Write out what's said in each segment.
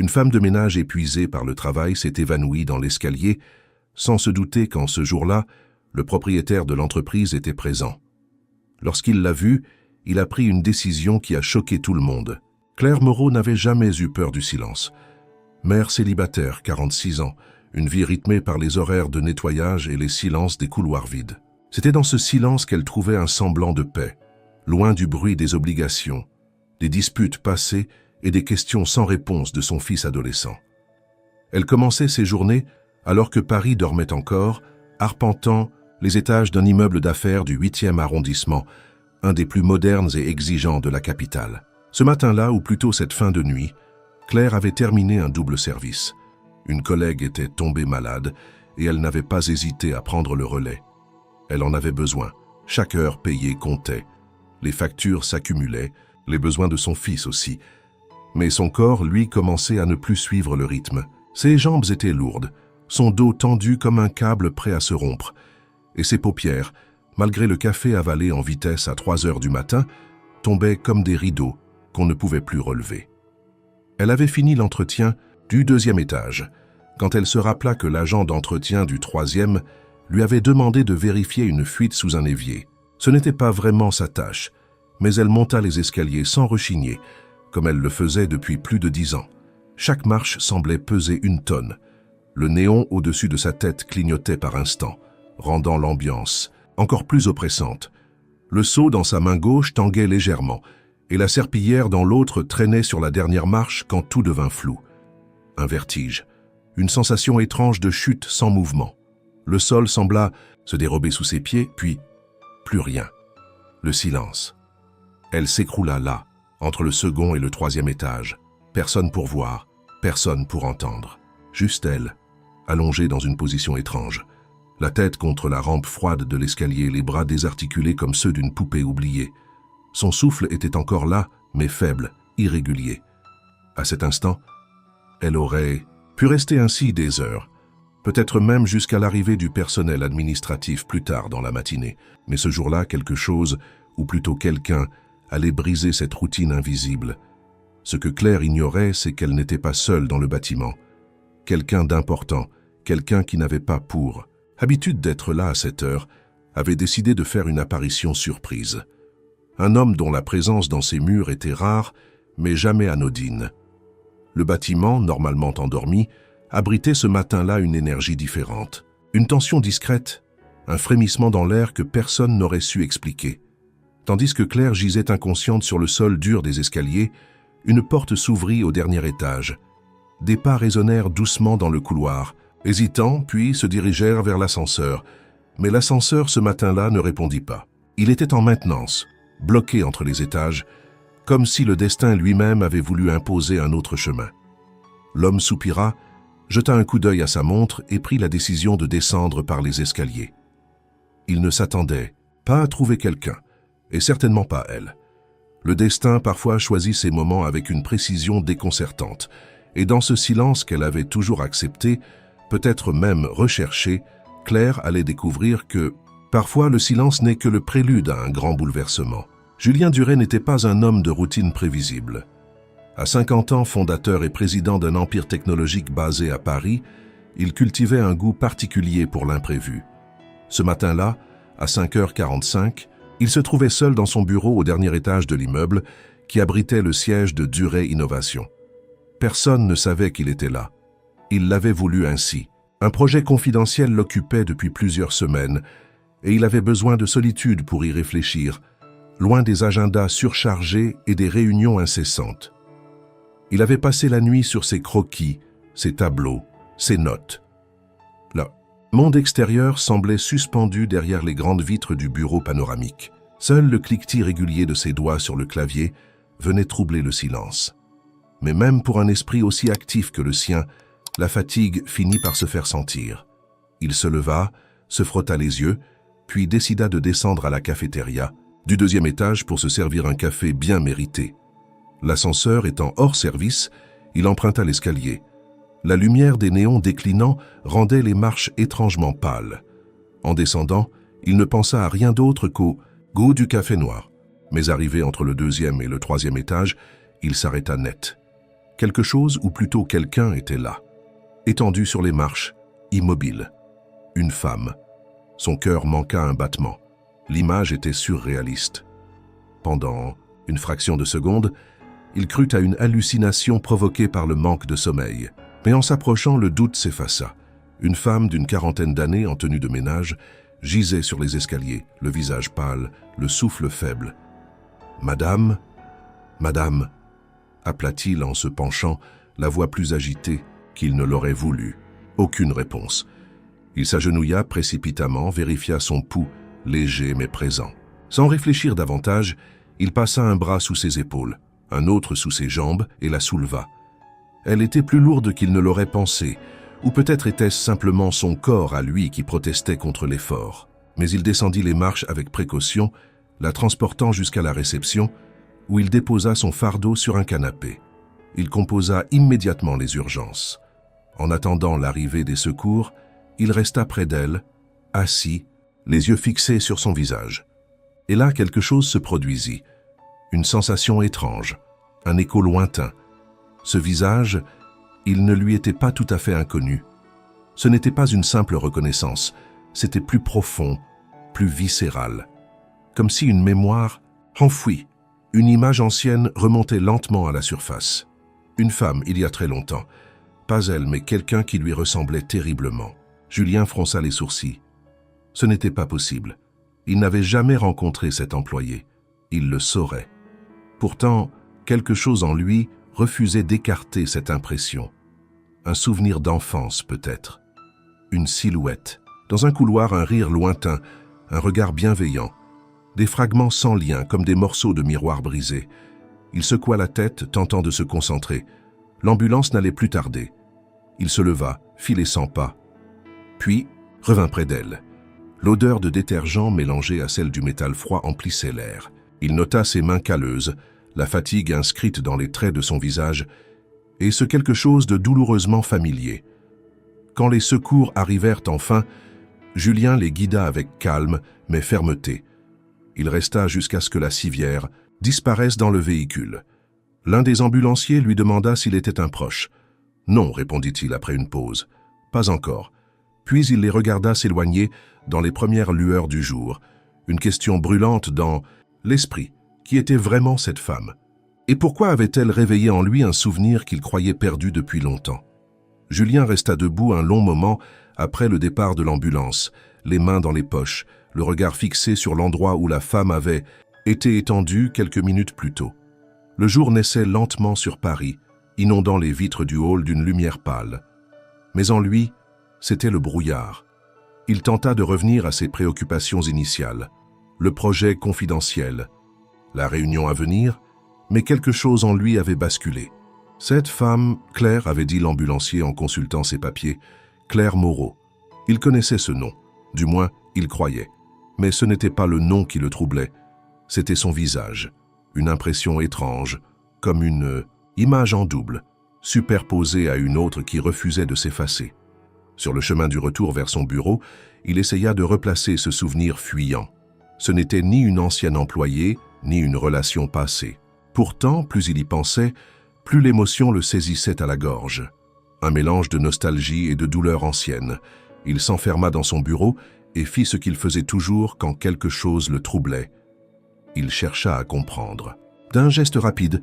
Une femme de ménage épuisée par le travail s'est évanouie dans l'escalier, sans se douter qu'en ce jour-là, le propriétaire de l'entreprise était présent. Lorsqu'il l'a vue, il a pris une décision qui a choqué tout le monde. Claire Moreau n'avait jamais eu peur du silence. Mère célibataire, 46 ans, une vie rythmée par les horaires de nettoyage et les silences des couloirs vides. C'était dans ce silence qu'elle trouvait un semblant de paix, loin du bruit des obligations, des disputes passées et des questions sans réponse de son fils adolescent. Elle commençait ses journées alors que Paris dormait encore, arpentant les étages d'un immeuble d'affaires du 8e arrondissement, un des plus modernes et exigeants de la capitale. Ce matin-là, ou plutôt cette fin de nuit, Claire avait terminé un double service. Une collègue était tombée malade et elle n'avait pas hésité à prendre le relais. Elle en avait besoin. Chaque heure payée comptait. Les factures s'accumulaient, les besoins de son fils aussi. Mais son corps, lui, commençait à ne plus suivre le rythme. Ses jambes étaient lourdes, son dos tendu comme un câble prêt à se rompre, et ses paupières, malgré le café avalé en vitesse à 3 heures du matin, tombaient comme des rideaux qu'on ne pouvait plus relever. Elle avait fini l'entretien du 2e étage, quand elle se rappela que l'agent d'entretien du 3e lui avait demandé de vérifier une fuite sous un évier. Ce n'était pas vraiment sa tâche, mais elle monta les escaliers sans rechigner, comme elle le faisait depuis plus de 10 ans. Chaque marche semblait peser 1 tonne. Le néon au-dessus de sa tête clignotait par instants, rendant l'ambiance encore plus oppressante. Le seau dans sa main gauche tanguait légèrement, et la serpillière dans l'autre traînait sur la dernière marche quand tout devint flou. Un vertige, une sensation étrange de chute sans mouvement. Le sol sembla se dérober sous ses pieds, puis plus rien. Le silence. Elle s'écroula là, entre le 2e et le 3e étage. Personne pour voir, personne pour entendre. Juste elle, allongée dans une position étrange. La tête contre la rampe froide de l'escalier, les bras désarticulés comme ceux d'une poupée oubliée. Son souffle était encore là, mais faible, irrégulier. À cet instant, elle aurait pu rester ainsi des heures, peut-être même jusqu'à l'arrivée du personnel administratif plus tard dans la matinée. Mais ce jour-là, quelque chose, ou plutôt quelqu'un, allait briser cette routine invisible. Ce que Claire ignorait, c'est qu'elle n'était pas seule dans le bâtiment. Quelqu'un d'important, quelqu'un qui n'avait pas pour habitude d'être là à cette heure, avait décidé de faire une apparition surprise. Un homme dont la présence dans ses murs était rare, mais jamais anodine. Le bâtiment, normalement endormi, abritait ce matin-là une énergie différente. Une tension discrète, un frémissement dans l'air que personne n'aurait su expliquer. Tandis que Claire gisait inconsciente sur le sol dur des escaliers, une porte s'ouvrit au dernier étage. Des pas résonnèrent doucement dans le couloir, hésitants, puis se dirigèrent vers l'ascenseur. Mais l'ascenseur, ce matin-là, ne répondit pas. Il était en maintenance, bloqué entre les étages, comme si le destin lui-même avait voulu imposer un autre chemin. L'homme soupira, jeta un coup d'œil à sa montre et prit la décision de descendre par les escaliers. Il ne s'attendait pas à trouver quelqu'un, et certainement pas elle. Le destin parfois choisit ses moments avec une précision déconcertante, et dans ce silence qu'elle avait toujours accepté, peut-être même recherché, Claire allait découvrir que, parfois, le silence n'est que le prélude à un grand bouleversement. Julien Duret n'était pas un homme de routine prévisible. À 50 ans, fondateur et président d'un empire technologique basé à Paris, il cultivait un goût particulier pour l'imprévu. Ce matin-là, à 5h45, il se trouvait seul dans son bureau au dernier étage de l'immeuble qui abritait le siège de Duret Innovation. Personne ne savait qu'il était là. Il l'avait voulu ainsi. Un projet confidentiel l'occupait depuis plusieurs semaines et il avait besoin de solitude pour y réfléchir, loin des agendas surchargés et des réunions incessantes. Il avait passé la nuit sur ses croquis, ses tableaux, ses notes. Le monde extérieur semblait suspendu derrière les grandes vitres du bureau panoramique. Seul le cliquetis régulier de ses doigts sur le clavier venait troubler le silence. Mais même pour un esprit aussi actif que le sien, la fatigue finit par se faire sentir. Il se leva, se frotta les yeux, puis décida de descendre à la cafétéria, du 2e étage pour se servir un café bien mérité. L'ascenseur étant hors service, il emprunta l'escalier. La lumière des néons déclinants rendait les marches étrangement pâles. En descendant, il ne pensa à rien d'autre qu'au goût du café noir. Mais arrivé entre le 2e et le 3e étage, il s'arrêta net. Quelque chose, ou plutôt quelqu'un, était là, étendu sur les marches, immobile. Une femme. Son cœur manqua un battement. L'image était surréaliste. Pendant une fraction de seconde, il crut à une hallucination provoquée par le manque de sommeil. Mais en s'approchant, le doute s'effaça. Une femme d'une quarantaine d'années en tenue de ménage gisait sur les escaliers, le visage pâle, le souffle faible. « Madame, madame !» appela-t-il en se penchant, la voix plus agitée qu'il ne l'aurait voulu. Aucune réponse. Il s'agenouilla précipitamment, vérifia son pouls, léger mais présent. Sans réfléchir davantage, il passa un bras sous ses épaules, un autre sous ses jambes et la souleva. Elle était plus lourde qu'il ne l'aurait pensé, ou peut-être était-ce simplement son corps à lui qui protestait contre l'effort. Mais il descendit les marches avec précaution, la transportant jusqu'à la réception, où il déposa son fardeau sur un canapé. Il composa immédiatement les urgences. En attendant l'arrivée des secours, il resta près d'elle, assis, les yeux fixés sur son visage. Et là, quelque chose se produisit. Une sensation étrange, un écho lointain. Ce visage, il ne lui était pas tout à fait inconnu. Ce n'était pas une simple reconnaissance, c'était plus profond, plus viscéral. Comme si une mémoire enfouie, une image ancienne remontait lentement à la surface. Une femme, il y a très longtemps. Pas elle, mais quelqu'un qui lui ressemblait terriblement. Julien fronça les sourcils. Ce n'était pas possible. Il n'avait jamais rencontré cet employé. Il le saurait. Pourtant, quelque chose en lui refusait d'écarter cette impression. Un souvenir d'enfance, peut-être. Une silhouette. Dans un couloir, un rire lointain, un regard bienveillant. Des fragments sans lien, comme des morceaux de miroir brisés. Il secoua la tête, tentant de se concentrer. L'ambulance n'allait plus tarder. Il se leva, fit les 100 pas. Puis, revint près d'elle. L'odeur de détergent mélangée à celle du métal froid emplissait l'air. Il nota ses mains calleuses, la fatigue inscrite dans les traits de son visage, et ce quelque chose de douloureusement familier. Quand les secours arrivèrent enfin, Julien les guida avec calme, mais fermeté. Il resta jusqu'à ce que la civière disparaisse dans le véhicule. L'un des ambulanciers lui demanda s'il était un proche. « Non », répondit-il après une pause. « Pas encore. » Puis il les regarda s'éloigner dans les premières lueurs du jour, une question brûlante dans l'esprit. Qui était vraiment cette femme? Et pourquoi avait-elle réveillé en lui un souvenir qu'il croyait perdu depuis longtemps? Julien resta debout un long moment après le départ de l'ambulance, les mains dans les poches, le regard fixé sur l'endroit où la femme avait été étendue quelques minutes plus tôt. Le jour naissait lentement sur Paris, inondant les vitres du hall d'une lumière pâle. Mais en lui, c'était le brouillard. Il tenta de revenir à ses préoccupations initiales, le projet confidentiel, la réunion à venir, mais quelque chose en lui avait basculé. Cette femme, Claire, avait dit l'ambulancier en consultant ses papiers, Claire Moreau. Il connaissait ce nom, du moins il croyait. Mais ce n'était pas le nom qui le troublait, c'était son visage, une impression étrange, comme une image en double, superposée à une autre qui refusait de s'effacer. Sur le chemin du retour vers son bureau, il essaya de replacer ce souvenir fuyant. Ce n'était ni une ancienne employée, ni une relation passée. Pourtant, plus il y pensait, plus l'émotion le saisissait à la gorge. Un mélange de nostalgie et de douleur ancienne. Il s'enferma dans son bureau et fit ce qu'il faisait toujours quand quelque chose le troublait. Il chercha à comprendre. D'un geste rapide,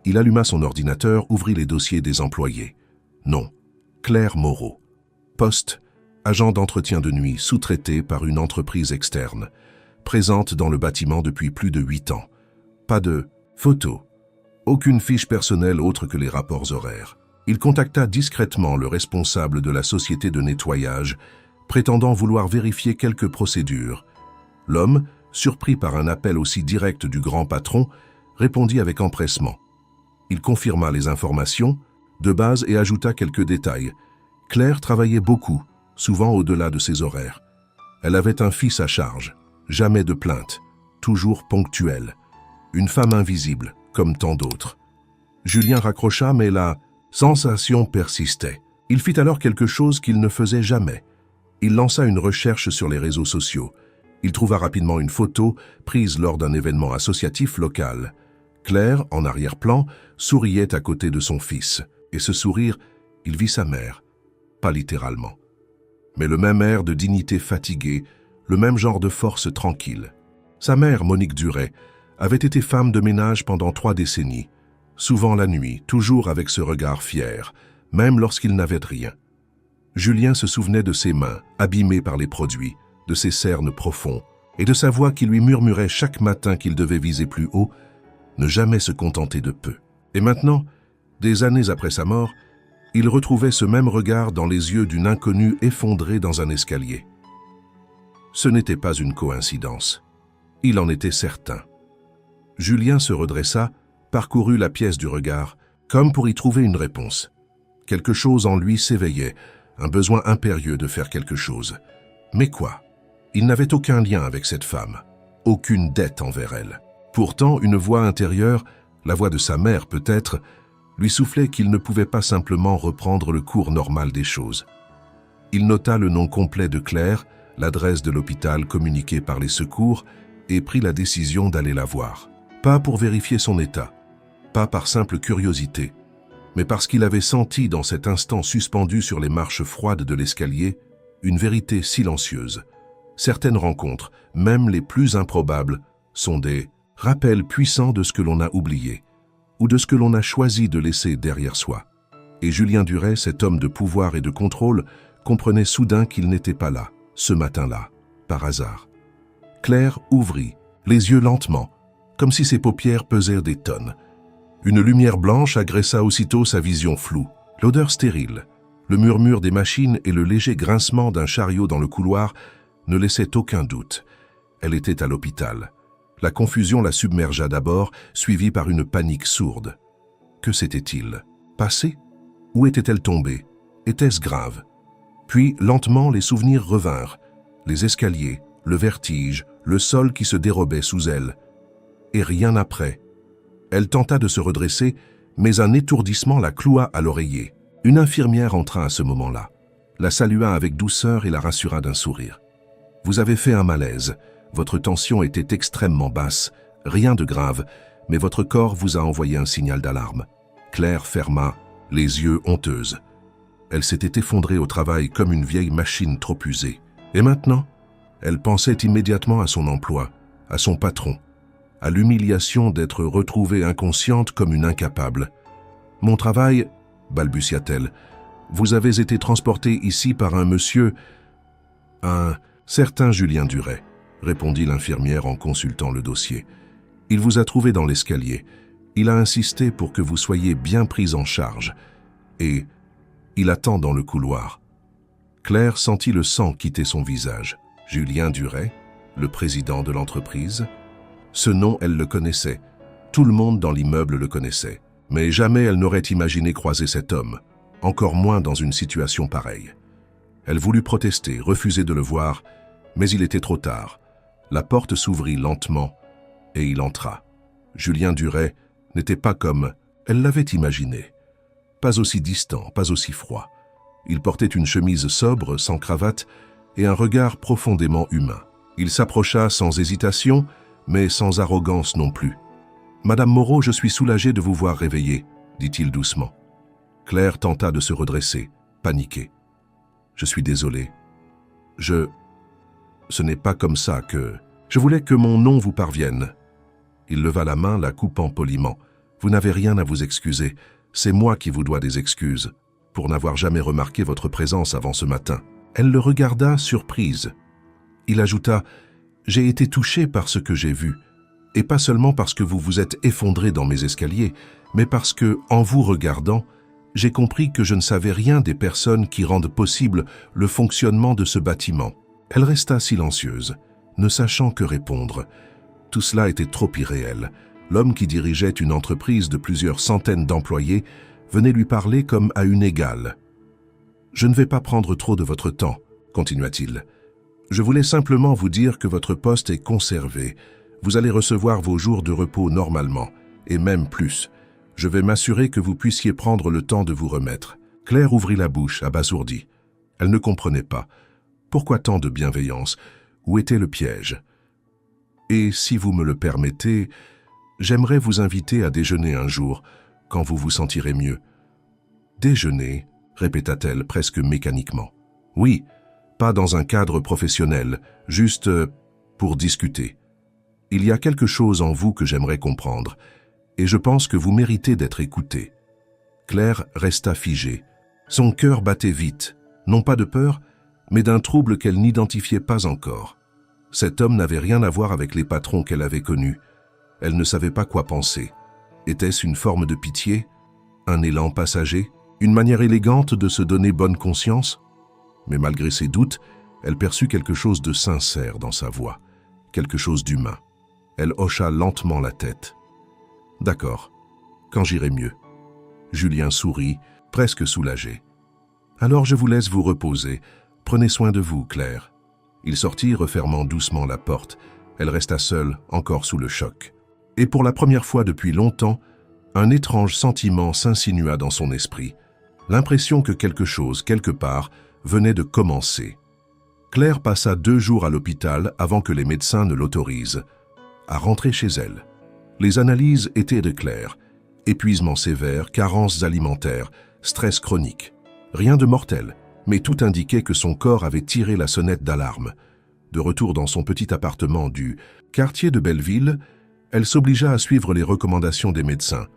il alluma son ordinateur, ouvrit les dossiers des employés. Non, Claire Moreau. Poste, agent d'entretien de nuit sous-traité par une entreprise externe, présente dans le bâtiment depuis plus de 8 ans. Pas de photos, aucune fiche personnelle autre que les rapports horaires. Il contacta discrètement le responsable de la société de nettoyage, prétendant vouloir vérifier quelques procédures. L'homme, surpris par un appel aussi direct du grand patron, répondit avec empressement. Il confirma les informations de base et ajouta quelques détails. Claire travaillait beaucoup, souvent au-delà de ses horaires. Elle avait un fils à charge, jamais de plainte, toujours ponctuelle. Une femme invisible, comme tant d'autres. Julien raccrocha, mais la sensation persistait. Il fit alors quelque chose qu'il ne faisait jamais. Il lança une recherche sur les réseaux sociaux. Il trouva rapidement une photo prise lors d'un événement associatif local. Claire, en arrière-plan, souriait à côté de son fils, et ce sourire, il vit sa mère, pas littéralement. Mais le même air de dignité fatiguée, le même genre de force tranquille. Sa mère, Monique Duret, avait été femme de ménage pendant 3 décennies, souvent la nuit, toujours avec ce regard fier, même lorsqu'il n'avait rien. Julien se souvenait de ses mains, abîmées par les produits, de ses cernes profonds, et de sa voix qui lui murmurait chaque matin qu'il devait viser plus haut, ne jamais se contenter de peu. Et maintenant, des années après sa mort, il retrouvait ce même regard dans les yeux d'une inconnue effondrée dans un escalier. Ce n'était pas une coïncidence. Il en était certain. Julien se redressa, parcourut la pièce du regard, comme pour y trouver une réponse. Quelque chose en lui s'éveillait, un besoin impérieux de faire quelque chose. Mais quoi? Il n'avait aucun lien avec cette femme, aucune dette envers elle. Pourtant, une voix intérieure, la voix de sa mère peut-être, lui soufflait qu'il ne pouvait pas simplement reprendre le cours normal des choses. Il nota le nom complet de Claire, l'adresse de l'hôpital communiquée par les secours, et prit la décision d'aller la voir. Pas pour vérifier son état, pas par simple curiosité, mais parce qu'il avait senti dans cet instant suspendu sur les marches froides de l'escalier une vérité silencieuse. Certaines rencontres, même les plus improbables, sont des rappels puissants de ce que l'on a oublié, ou de ce que l'on a choisi de laisser derrière soi. Et Julien Duret, cet homme de pouvoir et de contrôle, comprenait soudain qu'il n'était pas là, ce matin-là, par hasard. Claire ouvrit, les yeux lentement, comme si ses paupières pesaient des tonnes. Une lumière blanche agressa aussitôt sa vision floue. L'odeur stérile, le murmure des machines et le léger grincement d'un chariot dans le couloir ne laissaient aucun doute. Elle était à l'hôpital. La confusion la submergea d'abord, suivie par une panique sourde. Que s'était-il passé? Où était-elle tombée? Était-ce grave? Puis, lentement, les souvenirs revinrent. Les escaliers, le vertige, le sol qui se dérobait sous elle. Et rien après. Elle tenta de se redresser, mais un étourdissement la cloua à l'oreiller. Une infirmière entra à ce moment-là, la salua avec douceur et la rassura d'un sourire. « Vous avez fait un malaise. Votre tension était extrêmement basse. Rien de grave, mais votre corps vous a envoyé un signal d'alarme. » Claire ferma, les yeux honteuses. Elle s'était effondrée au travail comme une vieille machine trop usée. Et maintenant, elle pensait immédiatement à son emploi, à son patron, à l'humiliation d'être retrouvée inconsciente comme une incapable. « Mon travail, balbutia-t-elle, vous avez été transporté ici par un monsieur... » « Un certain Julien Duret, répondit l'infirmière en consultant le dossier. « Il vous a trouvé dans l'escalier. Il a insisté pour que vous soyez bien prise en charge. Et il attend dans le couloir. » Claire sentit le sang quitter son visage. Julien Duret, le président de l'entreprise. Ce nom, elle le connaissait. Tout le monde dans l'immeuble le connaissait. Mais jamais elle n'aurait imaginé croiser cet homme, encore moins dans une situation pareille. Elle voulut protester, refuser de le voir, mais il était trop tard. La porte s'ouvrit lentement et il entra. Julien Duret n'était pas comme elle l'avait imaginé. Pas aussi distant, pas aussi froid. Il portait une chemise sobre, sans cravate, et un regard profondément humain. Il s'approcha sans hésitation, mais sans arrogance non plus. « Madame Moreau, je suis soulagé de vous voir réveillée, » dit-il doucement. Claire tenta de se redresser, paniquée. « Je suis désolé. Ce n'est pas comme ça que... Je voulais que mon nom vous parvienne. » Il leva la main, la coupant poliment. « Vous n'avez rien à vous excuser. C'est moi qui vous dois des excuses, pour n'avoir jamais remarqué votre présence avant ce matin. » Elle le regarda, surprise. Il ajouta « J'ai été touché par ce que j'ai vu, et pas seulement parce que vous vous êtes effondré dans mes escaliers, mais parce que, en vous regardant, j'ai compris que je ne savais rien des personnes qui rendent possible le fonctionnement de ce bâtiment. » Elle resta silencieuse, ne sachant que répondre. Tout cela était trop irréel. L'homme qui dirigeait une entreprise de plusieurs centaines d'employés venait lui parler comme à une égale. « Je ne vais pas prendre trop de votre temps, » continua-t-il. « Je voulais simplement vous dire que votre poste est conservé. Vous allez recevoir vos jours de repos normalement, et même plus. Je vais m'assurer que vous puissiez prendre le temps de vous remettre. » Claire ouvrit la bouche, abasourdie. Elle ne comprenait pas. Pourquoi tant de bienveillance? Où était le piège? « Et si vous me le permettez, J'aimerais vous inviter à déjeuner un jour, quand vous vous sentirez mieux. » »« Déjeuner » répéta-t-elle presque mécaniquement. « Oui, pas dans un cadre professionnel, juste pour discuter. Il y a quelque chose en vous que j'aimerais comprendre, et je pense que vous méritez d'être écouté. » Claire resta figée. Son cœur battait vite, non pas de peur, mais d'un trouble qu'elle n'identifiait pas encore. Cet homme n'avait rien à voir avec les patrons qu'elle avait connus. Elle ne savait pas quoi penser. Était-ce une forme de pitié? Un élan passager? Une manière élégante de se donner bonne conscience? Mais malgré ses doutes, elle perçut quelque chose de sincère dans sa voix, quelque chose d'humain. Elle hocha lentement la tête. « D'accord, quand j'irai mieux. » Julien sourit, presque soulagé. « Alors je vous laisse vous reposer. Prenez soin de vous, Claire. » Il sortit, refermant doucement la porte. Elle resta seule, encore sous le choc. Et pour la première fois depuis longtemps, un étrange sentiment s'insinua dans son esprit. L'impression que quelque chose, quelque part, venait de commencer. Claire passa 2 jours à l'hôpital avant que les médecins ne l'autorisent à rentrer chez elle. Les analyses étaient de Claire. Épuisement sévère, carences alimentaires, stress chronique. Rien de mortel, mais tout indiquait que son corps avait tiré la sonnette d'alarme. De retour dans son petit appartement du quartier de Belleville, elle s'obligea à suivre les recommandations des médecins.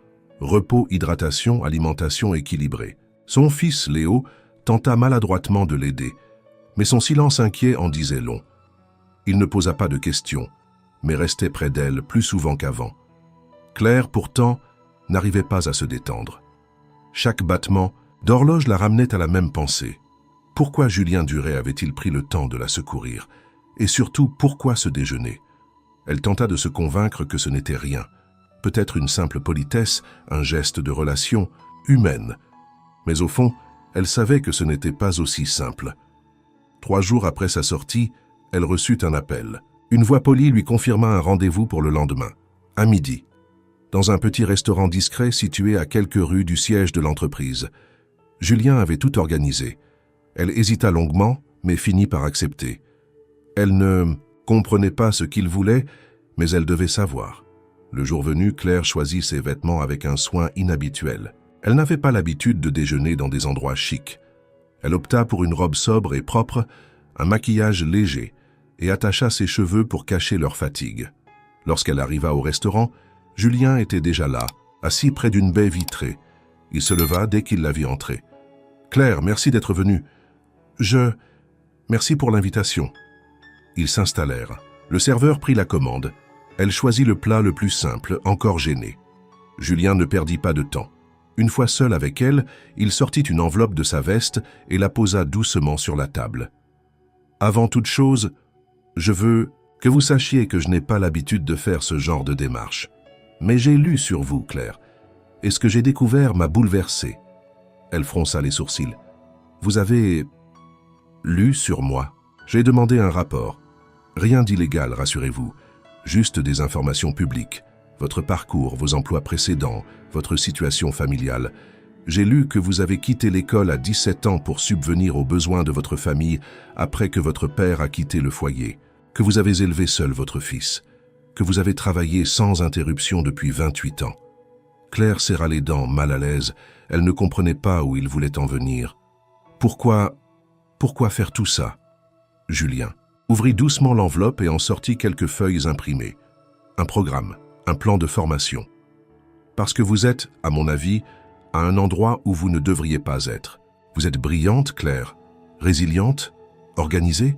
Repos, hydratation, alimentation équilibrée. Son fils, Léo, tenta maladroitement de l'aider, mais son silence inquiet en disait long. Il ne posa pas de questions, mais restait près d'elle plus souvent qu'avant. Claire, pourtant, n'arrivait pas à se détendre. Chaque battement d'horloge la ramenait à la même pensée. Pourquoi Julien Duret avait-il pris le temps de la secourir? Et surtout, pourquoi ce déjeuner? Elle tenta de se convaincre que ce n'était rien. Peut-être une simple politesse, un geste de relation humaine. Mais au fond, elle savait que ce n'était pas aussi simple. 3 jours après sa sortie, elle reçut un appel. Une voix polie lui confirma un rendez-vous pour le lendemain, à midi, dans un petit restaurant discret situé à quelques rues du siège de l'entreprise. Julien avait tout organisé. Elle hésita longuement, mais finit par accepter. Elle ne comprenait pas ce qu'il voulait, mais elle devait savoir. Le jour venu, Claire choisit ses vêtements avec un soin inhabituel. Elle n'avait pas l'habitude de déjeuner dans des endroits chics. Elle opta pour une robe sobre et propre, un maquillage léger, et attacha ses cheveux pour cacher leur fatigue. Lorsqu'elle arriva au restaurant, Julien était déjà là, assis près d'une baie vitrée. Il se leva dès qu'il la vit entrer. « Claire, merci d'être venue. Merci pour l'invitation. » Ils s'installèrent. Le serveur prit la commande. Elle choisit le plat le plus simple, encore gêné. Julien ne perdit pas de temps. Une fois seul avec elle, il sortit une enveloppe de sa veste et la posa doucement sur la table. « Avant toute chose, je veux que vous sachiez que je n'ai pas l'habitude de faire ce genre de démarche. Mais j'ai lu sur vous, Claire, et ce que j'ai découvert m'a bouleversée. » Elle fronça les sourcils. « Vous avez lu sur moi? J'ai demandé un rapport. Rien d'illégal, rassurez-vous, juste des informations publiques. Votre parcours, vos emplois précédents, votre situation familiale. J'ai lu que vous avez quitté l'école à 17 ans pour subvenir aux besoins de votre famille après que votre père a quitté le foyer, que vous avez élevé seul votre fils, que vous avez travaillé sans interruption depuis 28 ans. » Claire serra les dents, mal à l'aise. Elle ne comprenait pas où il voulait en venir. Pourquoi faire tout ça? Julien ouvrit doucement l'enveloppe et en sortit quelques feuilles imprimées. Un programme, un plan de formation. Parce que vous êtes, à mon avis, à un endroit où vous ne devriez pas être. Vous êtes brillante, Claire, résiliente, organisée.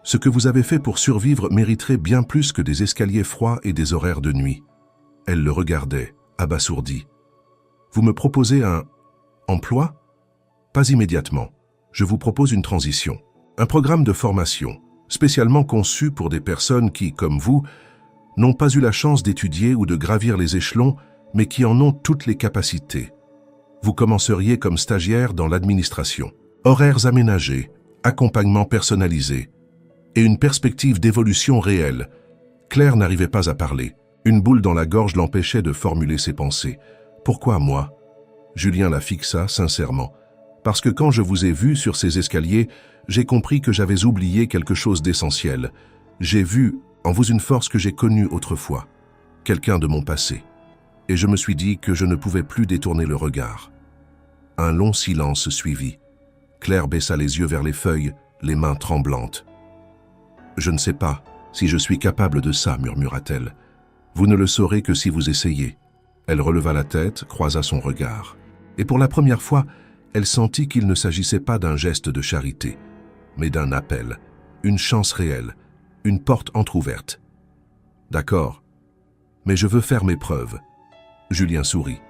Ce que vous avez fait pour survivre mériterait bien plus que des escaliers froids et des horaires de nuit. Elle le regardait, abasourdie. Vous me proposez un emploi? Pas immédiatement. Je vous propose une transition. Un programme de formation, spécialement conçu pour des personnes qui, comme vous, n'ont pas eu la chance d'étudier ou de gravir les échelons, mais qui en ont toutes les capacités. Vous commenceriez comme stagiaire dans l'administration. Horaires aménagés, accompagnement personnalisé et une perspective d'évolution réelle. Claire n'arrivait pas à parler. Une boule dans la gorge l'empêchait de formuler ses pensées. « Pourquoi moi ?» Julien la fixa sincèrement. « Parce que quand je vous ai vu sur ces escaliers, j'ai compris que j'avais oublié quelque chose d'essentiel. J'ai vu en vous une force que j'ai connue autrefois. quelqu'un de mon passé, et je me suis dit que je ne pouvais plus détourner le regard. Un long silence suivit. Claire baissa les yeux vers les feuilles, les mains tremblantes. « Je ne sais pas si je suis capable de ça, murmura-t-elle. Vous ne le saurez que si vous essayez. » Elle releva la tête, croisa son regard. Et pour la première fois, elle sentit qu'il ne s'agissait pas d'un geste de charité, mais d'un appel, une chance réelle, une porte entr'ouverte. « D'accord, mais je veux faire mes preuves. » Julien sourit.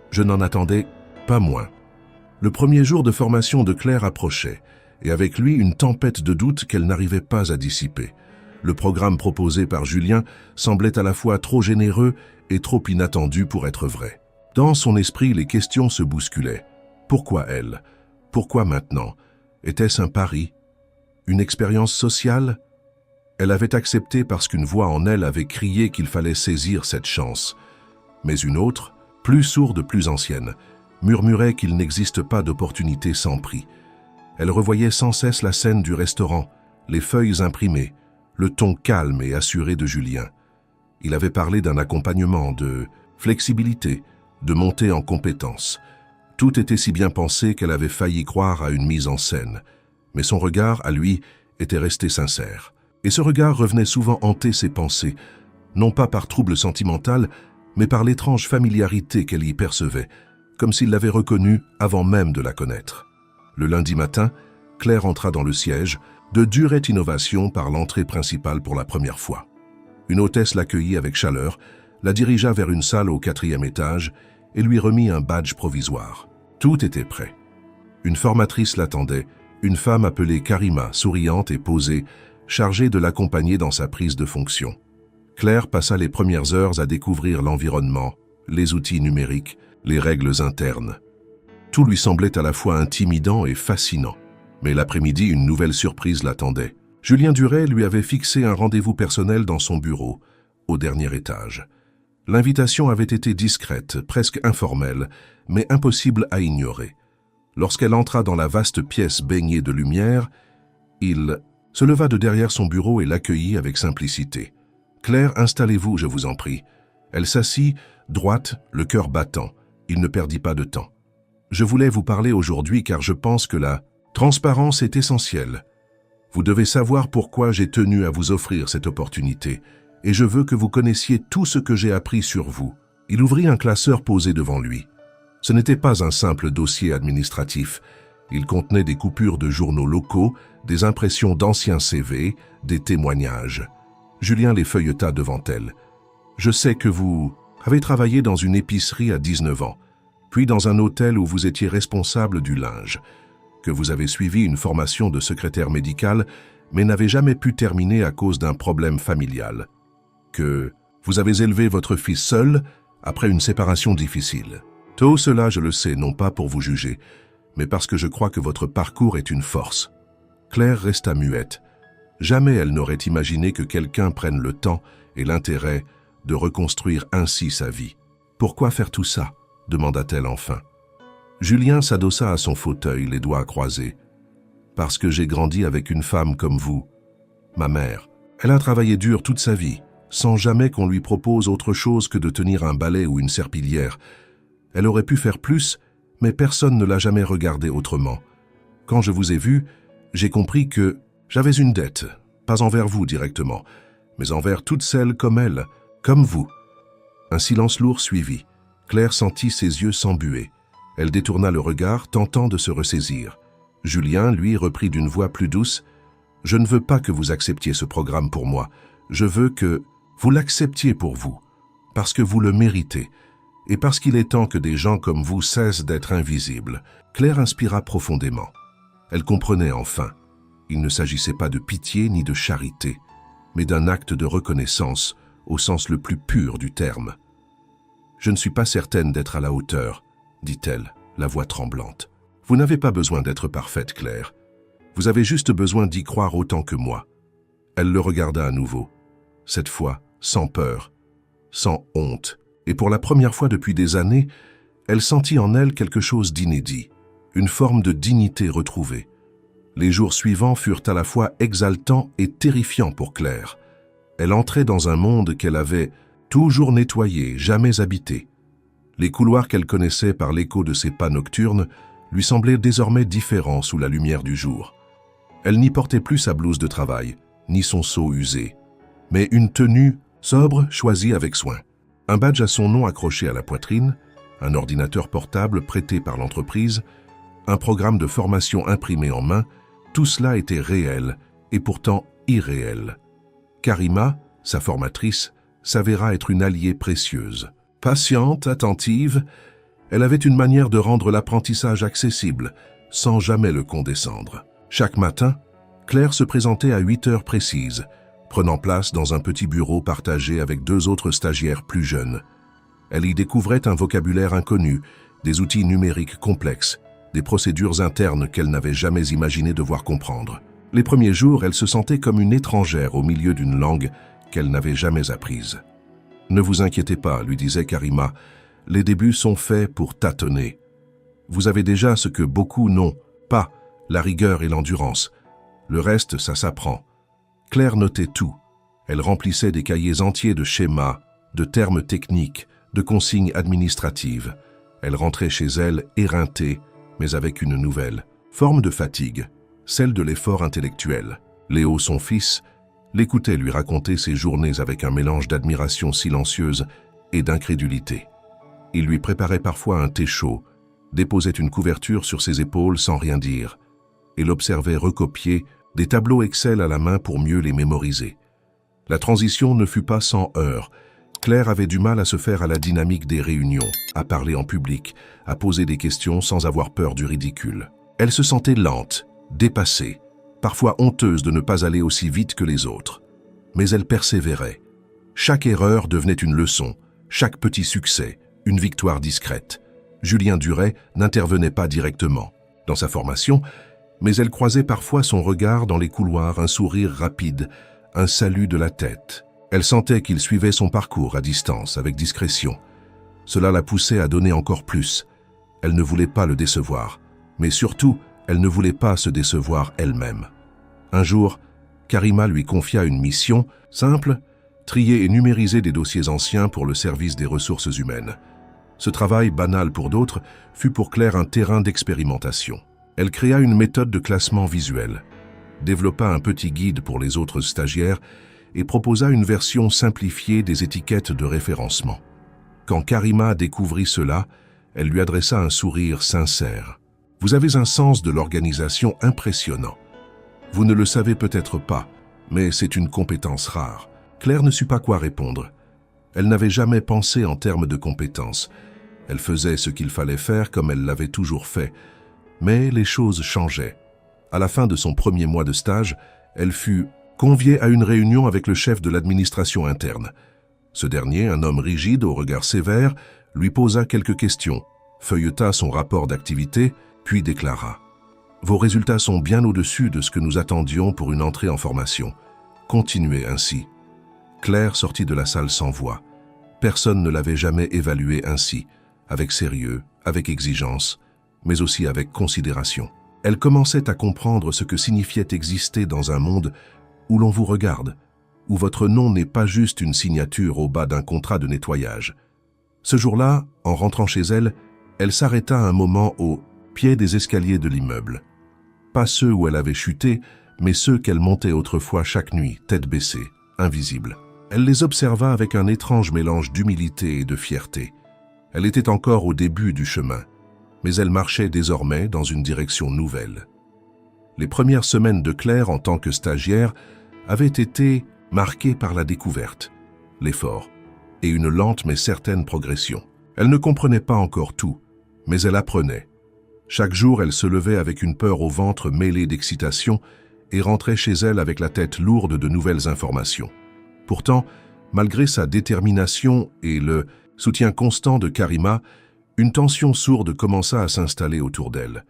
Je n'en attendais pas moins. Le premier jour de formation de Claire approchait, et avec lui une tempête de doutes qu'elle n'arrivait pas à dissiper. Le programme proposé par Julien semblait à la fois trop généreux et trop inattendu pour être vrai. Dans son esprit, les questions se bousculaient. Pourquoi elle? Pourquoi maintenant? Était-ce un pari? Une expérience sociale? Elle avait accepté parce qu'une voix en elle avait crié qu'il fallait saisir cette chance. Mais une autre, plus sourde, plus ancienne, murmurait qu'il n'existe pas d'opportunité sans prix. Elle revoyait sans cesse la scène du restaurant, les feuilles imprimées, le ton calme et assuré de Julien. Il avait parlé d'un accompagnement, de flexibilité, de montée en compétences. Tout était si bien pensé qu'elle avait failli croire à une mise en scène. Mais son regard, à lui, était resté sincère. Et ce regard revenait souvent hanter ses pensées, non pas par trouble sentimental, mais par l'étrange familiarité qu'elle y percevait, comme s'il l'avait reconnue avant même de la connaître. Le lundi matin, Claire entra dans le siège, de durait innovation par l'entrée principale pour la première fois. Une hôtesse l'accueillit avec chaleur, la dirigea vers une salle au 4e étage et lui remit un badge provisoire. Tout était prêt. Une formatrice l'attendait, une femme appelée Karima, souriante et posée, chargée de l'accompagner dans sa prise de fonction. Claire passa les premières heures à découvrir l'environnement, les outils numériques, les règles internes. Tout lui semblait à la fois intimidant et fascinant. Mais l'après-midi, une nouvelle surprise l'attendait. Julien Duret lui avait fixé un rendez-vous personnel dans son bureau, au dernier étage. L'invitation avait été discrète, presque informelle, mais impossible à ignorer. Lorsqu'elle entra dans la vaste pièce baignée de lumière, il se leva de derrière son bureau et l'accueillit avec simplicité. « Claire, installez-vous, je vous en prie. » Elle s'assit, droite, le cœur battant. Il ne perdit pas de temps. « Je voulais vous parler aujourd'hui car je pense que la transparence est essentielle. Vous devez savoir pourquoi j'ai tenu à vous offrir cette opportunité, et je veux que vous connaissiez tout ce que j'ai appris sur vous. » Il ouvrit un classeur posé devant lui. Ce n'était pas un simple dossier administratif. Il contenait des coupures de journaux locaux, des impressions d'anciens CV, des témoignages. Julien les feuilleta devant elle. « Je sais que vous avez travaillé dans une épicerie à 19 ans, puis dans un hôtel où vous étiez responsable du linge, que vous avez suivi une formation de secrétaire médical, mais n'avez jamais pu terminer à cause d'un problème familial, que vous avez élevé votre fils seul après une séparation difficile. Tout cela, je le sais, non pas pour vous juger, mais parce que je crois que votre parcours est une force. » Claire resta muette. Jamais elle n'aurait imaginé que quelqu'un prenne le temps et l'intérêt de reconstruire ainsi sa vie. « Pourquoi faire tout ça ?» demanda-t-elle enfin. Julien s'adossa à son fauteuil, les doigts croisés. « Parce que j'ai grandi avec une femme comme vous. Ma mère, elle a travaillé dur toute sa vie, sans jamais qu'on lui propose autre chose que de tenir un balai ou une serpillière. Elle aurait pu faire plus, mais personne ne l'a jamais regardée autrement. Quand je vous ai vu, j'ai compris que j'avais une dette, pas envers vous directement, mais envers toutes celles comme elle, comme vous. » Un silence lourd suivit. Claire sentit ses yeux s'embuer. Elle détourna le regard, tentant de se ressaisir. Julien, lui, reprit d'une voix plus douce. « Je ne veux pas que vous acceptiez ce programme pour moi. Je veux que vous l'acceptiez pour vous, parce que vous le méritez, et parce qu'il est temps que des gens comme vous cessent d'être invisibles. » Claire inspira profondément. Elle comprenait enfin. Il ne s'agissait pas de pitié ni de charité, mais d'un acte de reconnaissance au sens le plus pur du terme. « Je ne suis pas certaine d'être à la hauteur, » dit-elle, la voix tremblante. « Vous n'avez pas besoin d'être parfaite, Claire. Vous avez juste besoin d'y croire autant que moi. » Elle le regarda à nouveau, cette fois sans peur, sans honte, et pour la première fois depuis des années, elle sentit en elle quelque chose d'inédit, une forme de dignité retrouvée. Les jours suivants furent à la fois exaltants et terrifiants pour Claire. Elle entrait dans un monde qu'elle avait toujours nettoyé, jamais habité. Les couloirs qu'elle connaissait par l'écho de ses pas nocturnes lui semblaient désormais différents sous la lumière du jour. Elle n'y portait plus sa blouse de travail, ni son seau usé, mais une tenue sobre choisie avec soin. Un badge à son nom accroché à la poitrine, un ordinateur portable prêté par l'entreprise, un programme de formation imprimé en main, tout cela était réel et pourtant irréel. Karima, sa formatrice, s'avéra être une alliée précieuse. Patiente, attentive, elle avait une manière de rendre l'apprentissage accessible, sans jamais le condescendre. Chaque matin, Claire se présentait à 8 heures précises, prenant place dans un petit bureau partagé avec 2 autres stagiaires plus jeunes. Elle y découvrait un vocabulaire inconnu, des outils numériques complexes, des procédures internes qu'elle n'avait jamais imaginé devoir comprendre. Les premiers jours, elle se sentait comme une étrangère au milieu d'une langue qu'elle n'avait jamais apprise. « Ne vous inquiétez pas », lui disait Karima, « les débuts sont faits pour tâtonner. Vous avez déjà ce que beaucoup n'ont pas, la rigueur et l'endurance. Le reste, ça s'apprend. » Claire notait tout. Elle remplissait des cahiers entiers de schémas, de termes techniques, de consignes administratives. Elle rentrait chez elle éreintée, mais avec une nouvelle forme de fatigue, celle de l'effort intellectuel. Léo, son fils, l'écoutait lui raconter ses journées avec un mélange d'admiration silencieuse et d'incrédulité. Il lui préparait parfois un thé chaud, déposait une couverture sur ses épaules sans rien dire, et l'observait recopier des tableaux Excel à la main pour mieux les mémoriser. La transition ne fut pas sans heurts. Claire avait du mal à se faire à la dynamique des réunions, à parler en public, à poser des questions sans avoir peur du ridicule. Elle se sentait lente, dépassée, parfois honteuse de ne pas aller aussi vite que les autres. Mais elle persévérait. Chaque erreur devenait une leçon, chaque petit succès, une victoire discrète. Julien Duret n'intervenait pas directement dans sa formation, mais elle croisait parfois son regard dans les couloirs, un sourire rapide, un salut de la tête. Elle sentait qu'il suivait son parcours à distance, avec discrétion. Cela la poussait à donner encore plus. Elle ne voulait pas le décevoir, mais surtout, elle ne voulait pas se décevoir elle-même. Un jour, Karima lui confia une mission simple, trier et numériser des dossiers anciens pour le service des ressources humaines. Ce travail, banal pour d'autres, fut pour Claire un terrain d'expérimentation. Elle créa une méthode de classement visuel, développa un petit guide pour les autres stagiaires et proposa une version simplifiée des étiquettes de référencement. Quand Karima découvrit cela, elle lui adressa un sourire sincère. « Vous avez un sens de l'organisation impressionnant. Vous ne le savez peut-être pas, mais c'est une compétence rare. » Claire ne sut pas quoi répondre. Elle n'avait jamais pensé en termes de compétences. Elle faisait ce qu'il fallait faire comme elle l'avait toujours fait. Mais les choses changeaient. À la fin de son premier mois de stage, elle fut conviée à une réunion avec le chef de l'administration interne. Ce dernier, un homme rigide au regard sévère, lui posa quelques questions, feuilleta son rapport d'activité, puis déclara « Vos résultats sont bien au-dessus de ce que nous attendions pour une entrée en formation. Continuez ainsi. » Claire sortit de la salle sans voix. Personne ne l'avait jamais évaluée ainsi, avec sérieux, avec exigence, mais aussi avec considération. Elle commençait à comprendre ce que signifiait exister dans un monde où l'on vous regarde, où votre nom n'est pas juste une signature au bas d'un contrat de nettoyage. Ce jour-là, en rentrant chez elle, elle s'arrêta un moment au pied des escaliers de l'immeuble. Pas ceux où elle avait chuté, mais ceux qu'elle montait autrefois chaque nuit, tête baissée, invisible. Elle les observa avec un étrange mélange d'humilité et de fierté. Elle était encore au début du chemin, mais elle marchait désormais dans une direction nouvelle. Les premières semaines de Claire en tant que stagiaire avaient été marquées par la découverte, l'effort et une lente mais certaine progression. Elle ne comprenait pas encore tout, mais elle apprenait. Chaque jour, elle se levait avec une peur au ventre mêlée d'excitation et rentrait chez elle avec la tête lourde de nouvelles informations. Pourtant, malgré sa détermination et le soutien constant de Karima, une tension sourde commença à s'installer autour d'elle.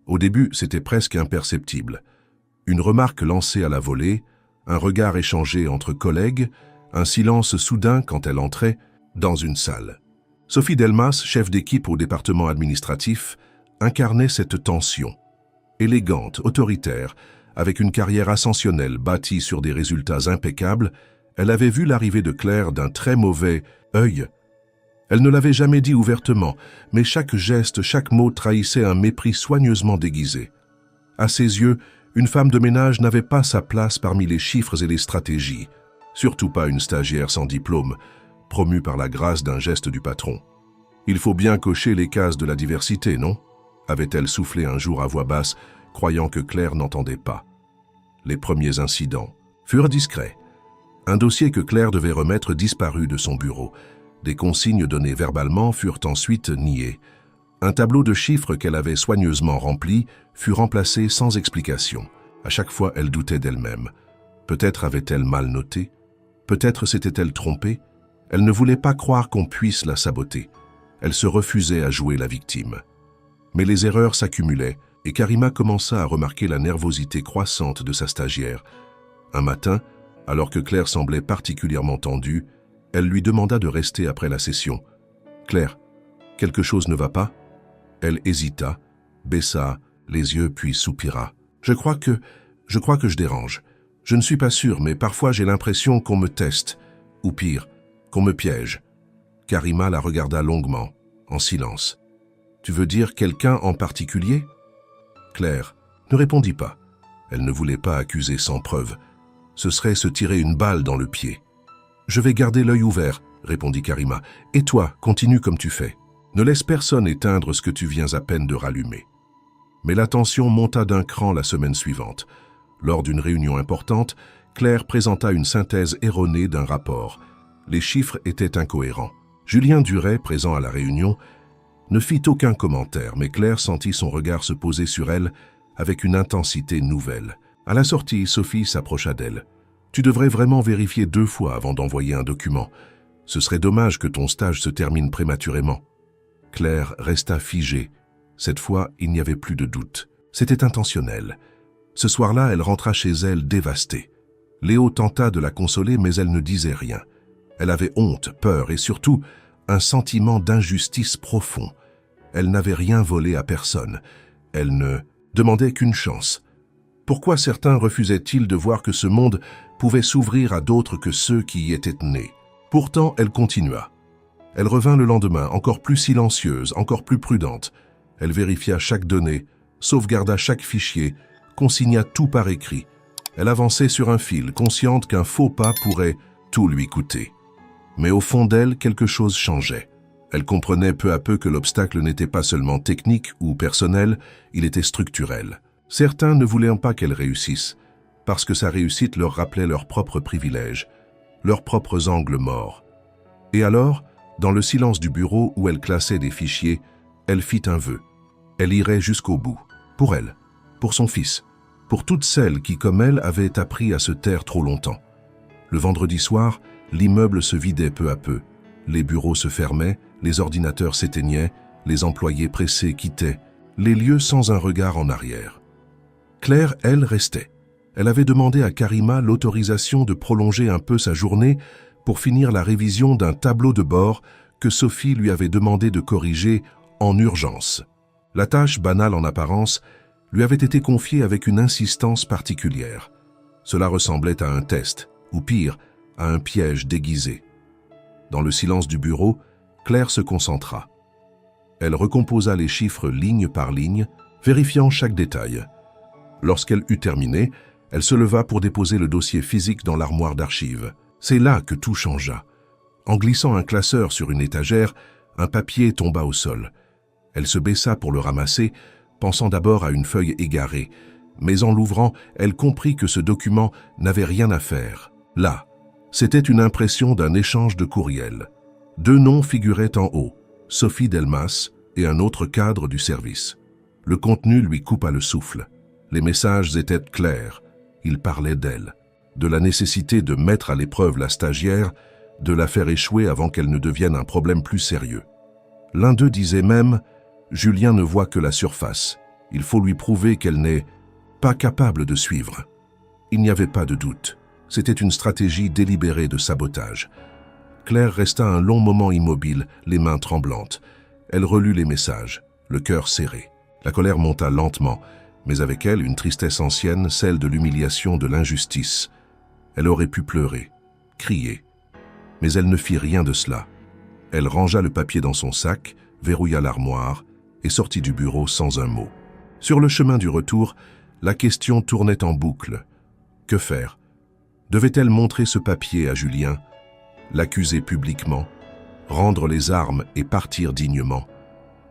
Au début, c'était presque imperceptible. Une remarque lancée à la volée, un regard échangé entre collègues, un silence soudain quand elle entrait dans une salle. Sophie Delmas, chef d'équipe au département administratif, incarnait cette tension. Élégante, autoritaire, avec une carrière ascensionnelle bâtie sur des résultats impeccables, Elle avait vu l'arrivée de Claire d'un très mauvais œil. Elle ne l'avait jamais dit ouvertement, mais chaque geste, chaque mot trahissait un mépris soigneusement déguisé. À ses yeux, une femme de ménage n'avait pas sa place parmi les chiffres et les stratégies, surtout pas une stagiaire sans diplôme, promue par la grâce d'un geste du patron. Il faut bien cocher les cases de la diversité, non ? Avait-elle soufflé un jour à voix basse, croyant que Claire n'entendait pas. Les premiers incidents furent discrets. Un dossier que Claire devait remettre disparut de son bureau. Des consignes données verbalement furent ensuite niées. Un tableau de chiffres qu'elle avait soigneusement rempli fut remplacé sans explication. À chaque fois, elle doutait d'elle-même. Peut-être avait-elle mal noté. Peut-être s'était-elle trompée. Elle ne voulait pas croire qu'on puisse la saboter. Elle se refusait à jouer la victime. Mais les erreurs s'accumulaient et Karima commença à remarquer la nervosité croissante de sa stagiaire. Un matin, alors que Claire semblait particulièrement tendue, elle lui demanda de rester après la session. « Claire, quelque chose ne va pas ?» Elle hésita, baissa les yeux puis soupira. « Je crois que je dérange. Je ne suis pas sûre, mais parfois j'ai l'impression qu'on me teste, ou pire, qu'on me piège. » Karima la regarda longuement, en silence. « Tu veux dire quelqu'un en particulier ?» Claire ne répondit pas. Elle ne voulait pas accuser sans preuve. Ce serait se tirer une balle dans le pied. « Je vais garder l'œil ouvert, » répondit Karima. « Et toi, continue comme tu fais. Ne laisse personne éteindre ce que tu viens à peine de rallumer. » Mais la tension monta d'un cran la semaine suivante. Lors d'une réunion importante, Claire présenta une synthèse erronée d'un rapport. Les chiffres étaient incohérents. Julien Duret, présent à la réunion, ne fit aucun commentaire, mais Claire sentit son regard se poser sur elle avec une intensité nouvelle. À la sortie, Sophie s'approcha d'elle. « Tu devrais vraiment vérifier 2 fois avant d'envoyer un document. Ce serait dommage que ton stage se termine prématurément. » Claire resta figée. Cette fois, il n'y avait plus de doute. C'était intentionnel. Ce soir-là, elle rentra chez elle dévastée. Léo tenta de la consoler, mais elle ne disait rien. Elle avait honte, peur et surtout un sentiment d'injustice profond. Elle n'avait rien volé à personne. Elle ne demandait qu'une chance. Pourquoi certains refusaient-ils de voir que ce monde pouvait s'ouvrir à d'autres que ceux qui y étaient nés? Pourtant, elle continua. Elle revint le lendemain, encore plus silencieuse, encore plus prudente. Elle vérifia chaque donnée, sauvegarda chaque fichier, consigna tout par écrit. Elle avançait sur un fil, consciente qu'un faux pas pourrait tout lui coûter. Mais au fond d'elle, quelque chose changeait. Elle comprenait peu à peu que l'obstacle n'était pas seulement technique ou personnel, il était structurel. Certains ne voulaient pas qu'elle réussisse, parce que sa réussite leur rappelait leurs propres privilèges, leurs propres angles morts. Et alors, dans le silence du bureau où elle classait des fichiers, elle fit un vœu. Elle irait jusqu'au bout, pour elle, pour son fils, pour toutes celles qui, comme elle, avaient appris à se taire trop longtemps. Le vendredi soir, l'immeuble se vidait peu à peu. Les bureaux se fermaient, les ordinateurs s'éteignaient, les employés pressés quittaient, les lieux sans un regard en arrière. Claire, elle, restait. Elle avait demandé à Karima l'autorisation de prolonger un peu sa journée pour finir la révision d'un tableau de bord que Sophie lui avait demandé de corriger en urgence. La tâche, banale en apparence, lui avait été confiée avec une insistance particulière. Cela ressemblait à un test, ou pire, à un piège déguisé. Dans le silence du bureau, Claire se concentra. Elle recomposa les chiffres ligne par ligne, vérifiant chaque détail. Lorsqu'elle eut terminé, elle se leva pour déposer le dossier physique dans l'armoire d'archives. C'est là que tout changea. En glissant un classeur sur une étagère, un papier tomba au sol. Elle se baissa pour le ramasser, pensant d'abord à une feuille égarée. Mais en l'ouvrant, elle comprit que ce document n'avait rien à faire. Là, c'était une impression d'un échange de courriel. 2 noms figuraient en haut, Sophie Delmas et un autre cadre du service. Le contenu lui coupa le souffle. Les messages étaient clairs. Ils parlaient d'elle, de la nécessité de mettre à l'épreuve la stagiaire, de la faire échouer avant qu'elle ne devienne un problème plus sérieux. L'un d'eux disait même « Julien ne voit que la surface. Il faut lui prouver qu'elle n'est pas capable de suivre. » Il n'y avait pas de doute. C'était une stratégie délibérée de sabotage. Claire resta un long moment immobile, les mains tremblantes. Elle relut les messages, le cœur serré. La colère monta lentement, mais avec elle une tristesse ancienne, celle de l'humiliation, de l'injustice. Elle aurait pu pleurer. crier. Mais elle ne fit rien de cela. Elle rangea le papier dans son sac, verrouilla l'armoire et sortit du bureau sans un mot. Sur le chemin du retour, la question tournait en boucle. Que faire? Devait-elle montrer ce papier à Julien, l'accuser publiquement, rendre les armes et partir dignement?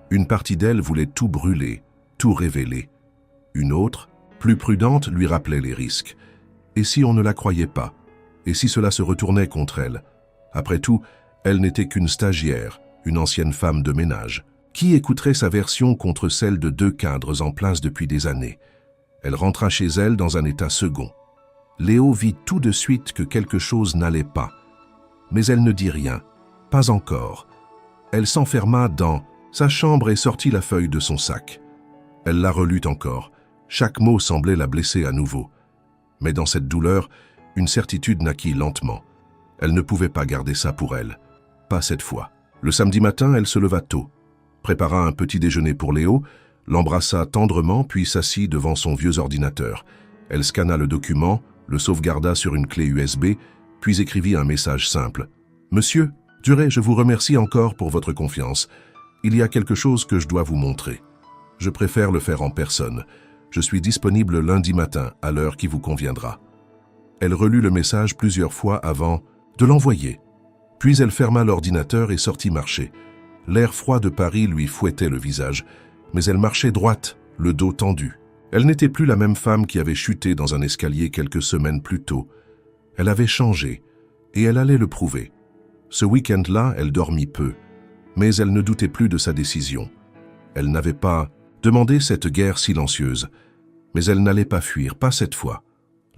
Une partie d'elle voulait tout brûler, tout révéler. Une autre, plus prudente, lui rappelait les risques. Et si on ne la croyait pas? Et si cela se retournait contre elle? Après tout, elle n'était qu'une stagiaire, une ancienne femme de ménage. Qui écouterait sa version contre celle de deux cadres en place depuis des années? Elle rentra chez elle dans un état second. Léo vit tout de suite que quelque chose n'allait pas. Mais elle ne dit rien, pas encore. Elle s'enferma dans sa chambre et sortit la feuille de son sac. Elle la relut encore. Chaque mot semblait la blesser à nouveau. Mais dans cette douleur, une certitude naquit lentement. Elle ne pouvait pas garder ça pour elle. Pas cette fois. Le samedi matin, elle se leva tôt, prépara un petit déjeuner pour Léo, l'embrassa tendrement puis s'assit devant son vieux ordinateur. Elle scanna le document, le sauvegarda sur une clé USB, puis écrivit un message simple. « Monsieur, je vous remercie encore pour votre confiance. Il y a quelque chose que je dois vous montrer. Je préfère le faire en personne. Je suis disponible lundi matin, à l'heure qui vous conviendra. » Elle relut le message plusieurs fois avant de l'envoyer. Puis elle ferma l'ordinateur et sortit marcher. L'air froid de Paris lui fouettait le visage, mais elle marchait droite, le dos tendu. Elle n'était plus la même femme qui avait chuté dans un escalier quelques semaines plus tôt. Elle avait changé, et elle allait le prouver. Ce week-end-là, elle dormit peu, mais elle ne doutait plus de sa décision. Elle n'avait pas demandé cette guerre silencieuse, mais elle n'allait pas fuir, pas cette fois.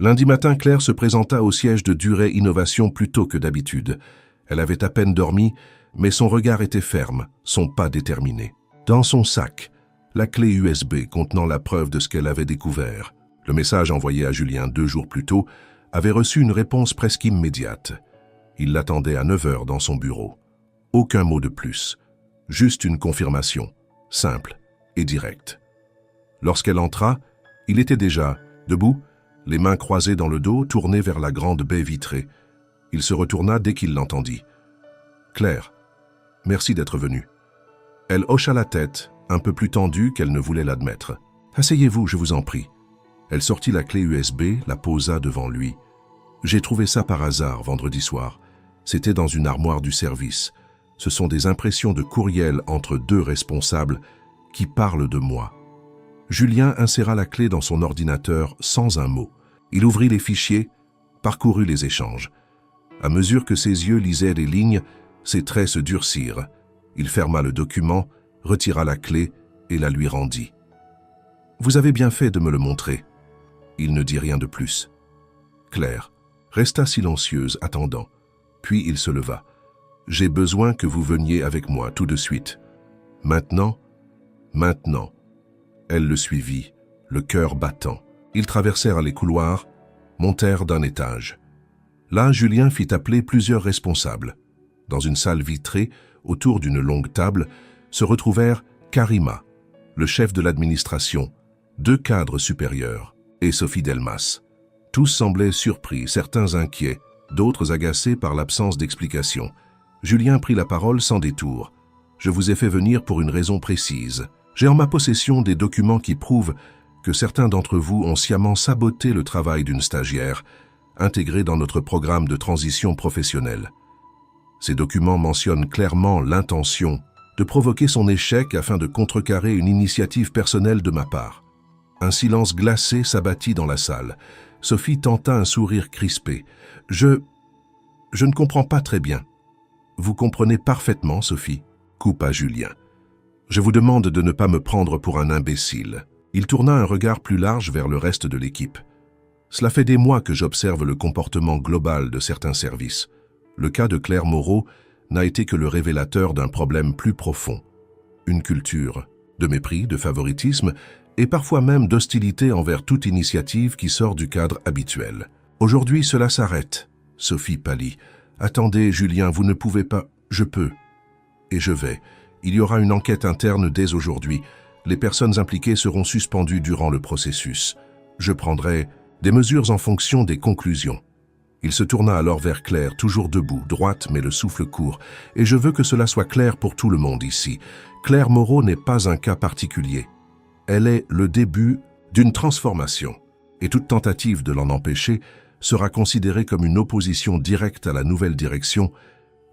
Lundi matin, Claire se présenta au siège de Duret Innovation plus tôt que d'habitude. Elle avait à peine dormi, mais son regard était ferme, son pas déterminé. Dans son sac, la clé USB contenant la preuve de ce qu'elle avait découvert. Le message envoyé à Julien 2 jours plus tôt avait reçu une réponse presque immédiate. Il l'attendait à 9 heures dans son bureau. Aucun mot de plus, juste une confirmation, simple et directe. Lorsqu'elle entra, il était déjà debout, les mains croisées dans le dos, tourné vers la grande baie vitrée. Il se retourna dès qu'il l'entendit. « Claire, merci d'être venue. » Elle hocha la tête, un peu plus tendue qu'elle ne voulait l'admettre. « Asseyez-vous, je vous en prie. » Elle sortit la clé USB, la posa devant lui. « J'ai trouvé ça par hasard vendredi soir. C'était dans une armoire du service. Ce sont des impressions de courriel entre deux responsables qui parlent de moi. » Julien inséra la clé dans son ordinateur sans un mot. Il ouvrit les fichiers, parcourut les échanges. À mesure que ses yeux lisaient les lignes, ses traits se durcirent. Il ferma le document, retira la clé et la lui rendit. « Vous avez bien fait de me le montrer. » Il ne dit rien de plus. Claire resta silencieuse, attendant. Puis il se leva. « J'ai besoin que vous veniez avec moi tout de suite. Maintenant, maintenant. » Elle le suivit, le cœur battant. Ils traversèrent les couloirs, montèrent d'un étage. Là, Julien fit appeler plusieurs responsables. Dans une salle vitrée, autour d'une longue table, se retrouvèrent Karima, le chef de l'administration, 2 cadres supérieurs, et Sophie Delmas. Tous semblaient surpris, certains inquiets, d'autres agacés par l'absence d'explication. Julien prit la parole sans détour. « Je vous ai fait venir pour une raison précise. J'ai en ma possession des documents qui prouvent que certains d'entre vous ont sciemment saboté le travail d'une stagiaire, intégrée dans notre programme de transition professionnelle. Ces documents mentionnent clairement l'intention de provoquer son échec afin de contrecarrer une initiative personnelle de ma part. » Un silence glacé s'abattit dans la salle. Sophie tenta un sourire crispé. « Je ne comprends pas très bien. »« Vous comprenez parfaitement, Sophie, » coupa Julien. « Je vous demande de ne pas me prendre pour un imbécile. » Il tourna un regard plus large vers le reste de l'équipe. « Cela fait des mois que j'observe le comportement global de certains services. Le cas de Claire Moreau n'a été que le révélateur d'un problème plus profond. Une culture de mépris, de favoritisme et parfois même d'hostilité envers toute initiative qui sort du cadre habituel. Aujourd'hui, cela s'arrête. » Sophie pâlit. « Attendez, Julien, vous ne pouvez pas... »« Je peux. Et je vais. Il y aura une enquête interne dès aujourd'hui. Les personnes impliquées seront suspendues durant le processus. Je prendrai des mesures en fonction des conclusions. » Il se tourna alors vers Claire, toujours debout, droite mais le souffle court. Et je veux que cela soit clair pour tout le monde ici. Claire Moreau n'est pas un cas particulier. Elle est le début d'une transformation. Et toute tentative de l'en empêcher sera considérée comme une opposition directe à la nouvelle direction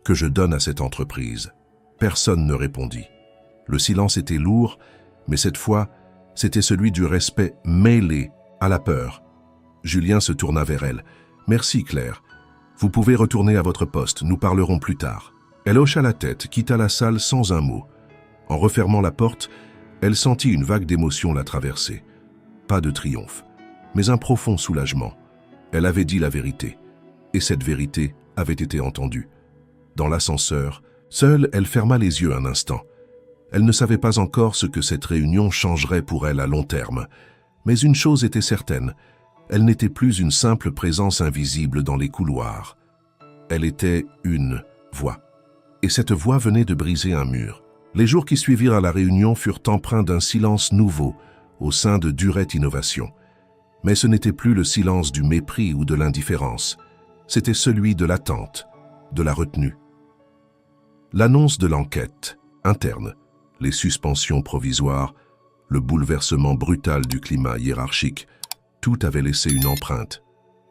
que je donne à cette entreprise. Personne ne répondit. Le silence était lourd, mais cette fois, c'était celui du respect mêlé à la peur. Julien se tourna vers elle. « Merci, Claire. Vous pouvez retourner à votre poste, nous parlerons plus tard. » Elle hocha la tête, quitta la salle sans un mot. En refermant la porte, elle sentit une vague d'émotion la traverser. Pas de triomphe, mais un profond soulagement. Elle avait dit la vérité, et cette vérité avait été entendue. Dans l'ascenseur, seule, elle ferma les yeux un instant. Elle ne savait pas encore ce que cette réunion changerait pour elle à long terme. Mais une chose était certaine, elle n'était plus une simple présence invisible dans les couloirs. Elle était une voix. Et cette voix venait de briser un mur. Les jours qui suivirent à la réunion furent empreints d'un silence nouveau au sein de Durette Innovation. Mais ce n'était plus le silence du mépris ou de l'indifférence. C'était celui de l'attente, de la retenue. L'annonce de l'enquête interne, les suspensions provisoires, le bouleversement brutal du climat hiérarchique, tout avait laissé une empreinte.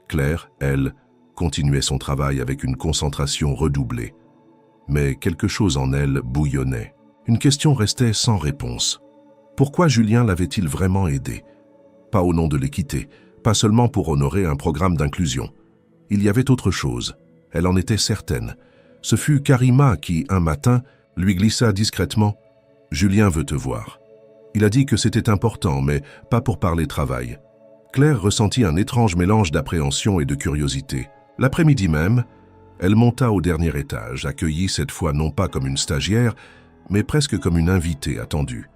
Claire, elle, continuait son travail avec une concentration redoublée. Mais quelque chose en elle bouillonnait. Une question restait sans réponse. Pourquoi Julien l'avait-il vraiment aidée? Pas au nom de l'équité, pas seulement pour honorer un programme d'inclusion. Il y avait autre chose. Elle en était certaine. Ce fut Karima qui, un matin, lui glissa discrètement « Julien veut te voir ». Il a dit que c'était important, mais pas pour parler travail. Claire ressentit un étrange mélange d'appréhension et de curiosité. L'après-midi même, elle monta au dernier étage, accueillie cette fois non pas comme une stagiaire, mais presque comme une invitée attendue.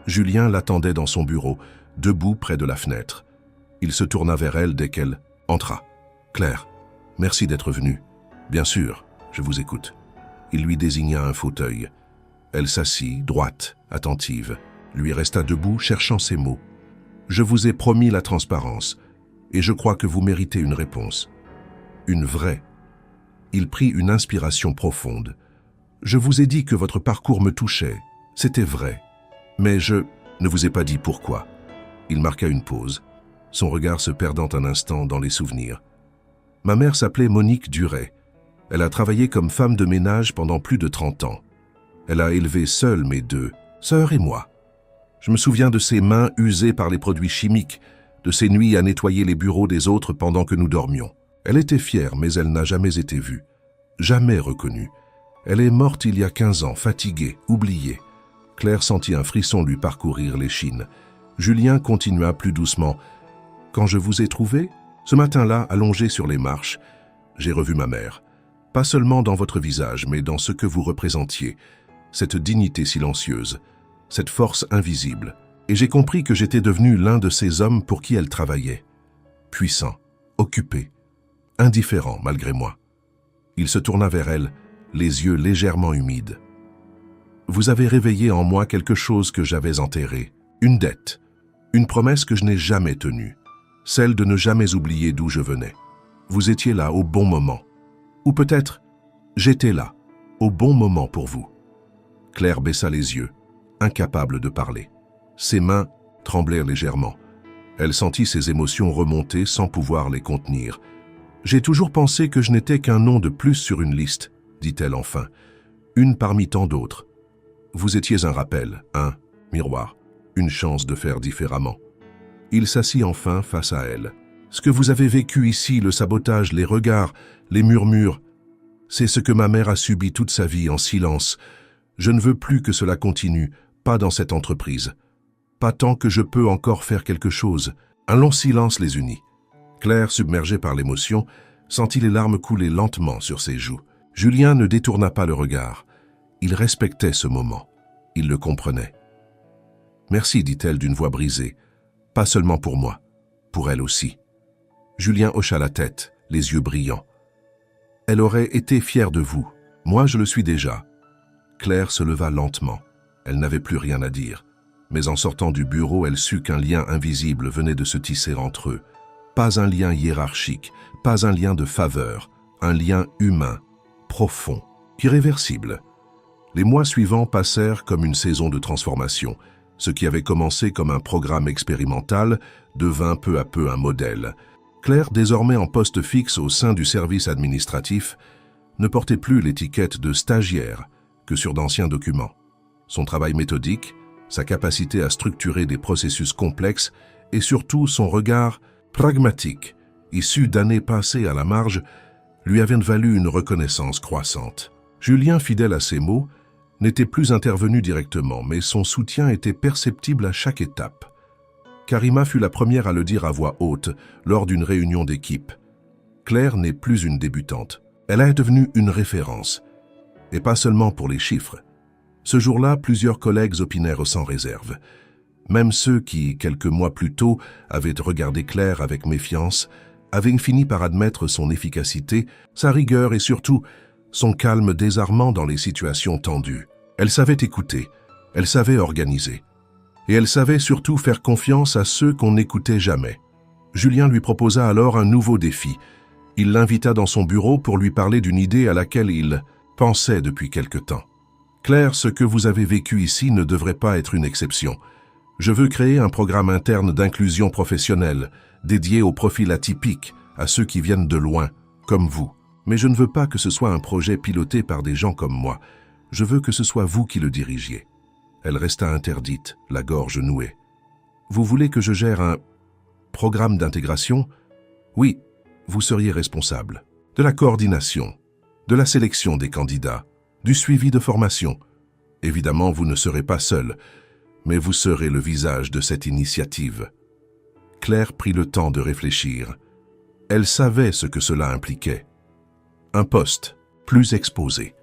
Julien l'attendait dans son bureau, debout près de la fenêtre. Il se tourna vers elle dès qu'elle entra. « Claire, merci d'être venue. Bien sûr, je vous écoute. » Il lui désigna un fauteuil. Elle s'assit, droite, attentive, lui resta debout, cherchant ses mots. « Je vous ai promis la transparence, et je crois que vous méritez une réponse. Une vraie. » Il prit une inspiration profonde. « Je vous ai dit que votre parcours me touchait. C'était vrai. Mais je ne vous ai pas dit pourquoi. » Il marqua une pause, son regard se perdant un instant dans les souvenirs. « Ma mère s'appelait Monique Duret. Elle a travaillé comme femme de ménage pendant plus de 30 ans. Elle a élevé seule mes deux sœurs et moi. Je me souviens de ses mains usées par les produits chimiques, de ses nuits à nettoyer les bureaux des autres pendant que nous dormions. Elle était fière, mais elle n'a jamais été vue, jamais reconnue. Elle est morte il y a 15 ans, fatiguée, oubliée. » Claire sentit un frisson lui parcourir l'échine. Julien continua plus doucement. « Quand je vous ai trouvé, ce matin-là, allongé sur les marches, j'ai revu ma mère. Pas seulement dans votre visage, mais dans ce que vous représentiez, cette dignité silencieuse, cette force invisible. Et j'ai compris que j'étais devenu l'un de ces hommes pour qui elle travaillait. Puissant, occupé, indifférent malgré moi. » Il se tourna vers elle, les yeux légèrement humides. « Vous avez réveillé en moi quelque chose que j'avais enterré, une dette, une promesse que je n'ai jamais tenue, celle de ne jamais oublier d'où je venais. Vous étiez là au bon moment. Ou peut-être, j'étais là, au bon moment pour vous. » Claire baissa les yeux, incapable de parler. Ses mains tremblèrent légèrement. Elle sentit ses émotions remonter sans pouvoir les contenir. « J'ai toujours pensé que je n'étais qu'un nom de plus sur une liste, » dit-elle enfin. « Une parmi tant d'autres. Vous étiez un rappel, un miroir, une chance de faire différemment. » Il s'assit enfin face à elle. « Ce que vous avez vécu ici, le sabotage, les regards, les murmures, c'est ce que ma mère a subi toute sa vie en silence. Je ne veux plus que cela continue, pas dans cette entreprise. Pas tant que je peux encore faire quelque chose. » Un long silence les unit. Claire, submergée par l'émotion, sentit les larmes couler lentement sur ses joues. Julien ne détourna pas le regard. Il respectait ce moment. Il le comprenait. « Merci, dit-elle d'une voix brisée. Pas seulement pour moi, pour elle aussi. » Julien hocha la tête, les yeux brillants. « Elle aurait été fière de vous. Moi, je le suis déjà. » Claire se leva lentement. Elle n'avait plus rien à dire. Mais en sortant du bureau, elle sut qu'un lien invisible venait de se tisser entre eux. Pas un lien hiérarchique, pas un lien de faveur, un lien humain, profond, irréversible. Les mois suivants passèrent comme une saison de transformation. Ce qui avait commencé comme un programme expérimental devint peu à peu un modèle. Claire, désormais en poste fixe au sein du service administratif, ne portait plus l'étiquette de stagiaire que sur d'anciens documents. Son travail méthodique, sa capacité à structurer des processus complexes et surtout son regard pragmatique, issu d'années passées à la marge, lui avaient valu une reconnaissance croissante. Julien, fidèle à ses mots, n'était plus intervenu directement, mais son soutien était perceptible à chaque étape. Karima fut la première à le dire à voix haute lors d'une réunion d'équipe. Claire n'est plus une débutante. Elle est devenue une référence. Et pas seulement pour les chiffres. Ce jour-là, plusieurs collègues opinèrent sans réserve. Même ceux qui, quelques mois plus tôt, avaient regardé Claire avec méfiance, avaient fini par admettre son efficacité, sa rigueur et surtout son calme désarmant dans les situations tendues. Elle savait écouter, elle savait organiser. Et elle savait surtout faire confiance à ceux qu'on n'écoutait jamais. Julien lui proposa alors un nouveau défi. Il l'invita dans son bureau pour lui parler d'une idée à laquelle il pensait depuis quelque temps. « Claire, ce que vous avez vécu ici ne devrait pas être une exception. Je veux créer un programme interne d'inclusion professionnelle, dédié aux profils atypiques, à ceux qui viennent de loin, comme vous. Mais je ne veux pas que ce soit un projet piloté par des gens comme moi. Je veux que ce soit vous qui le dirigiez. » Elle resta interdite, la gorge nouée. « Vous voulez que je gère un programme d'intégration? Oui, vous seriez responsable. De la coordination, de la sélection des candidats, du suivi de formation. Évidemment, vous ne serez pas seul, mais vous serez le visage de cette initiative. » Claire prit le temps de réfléchir. Elle savait ce que cela impliquait. Un poste plus exposé,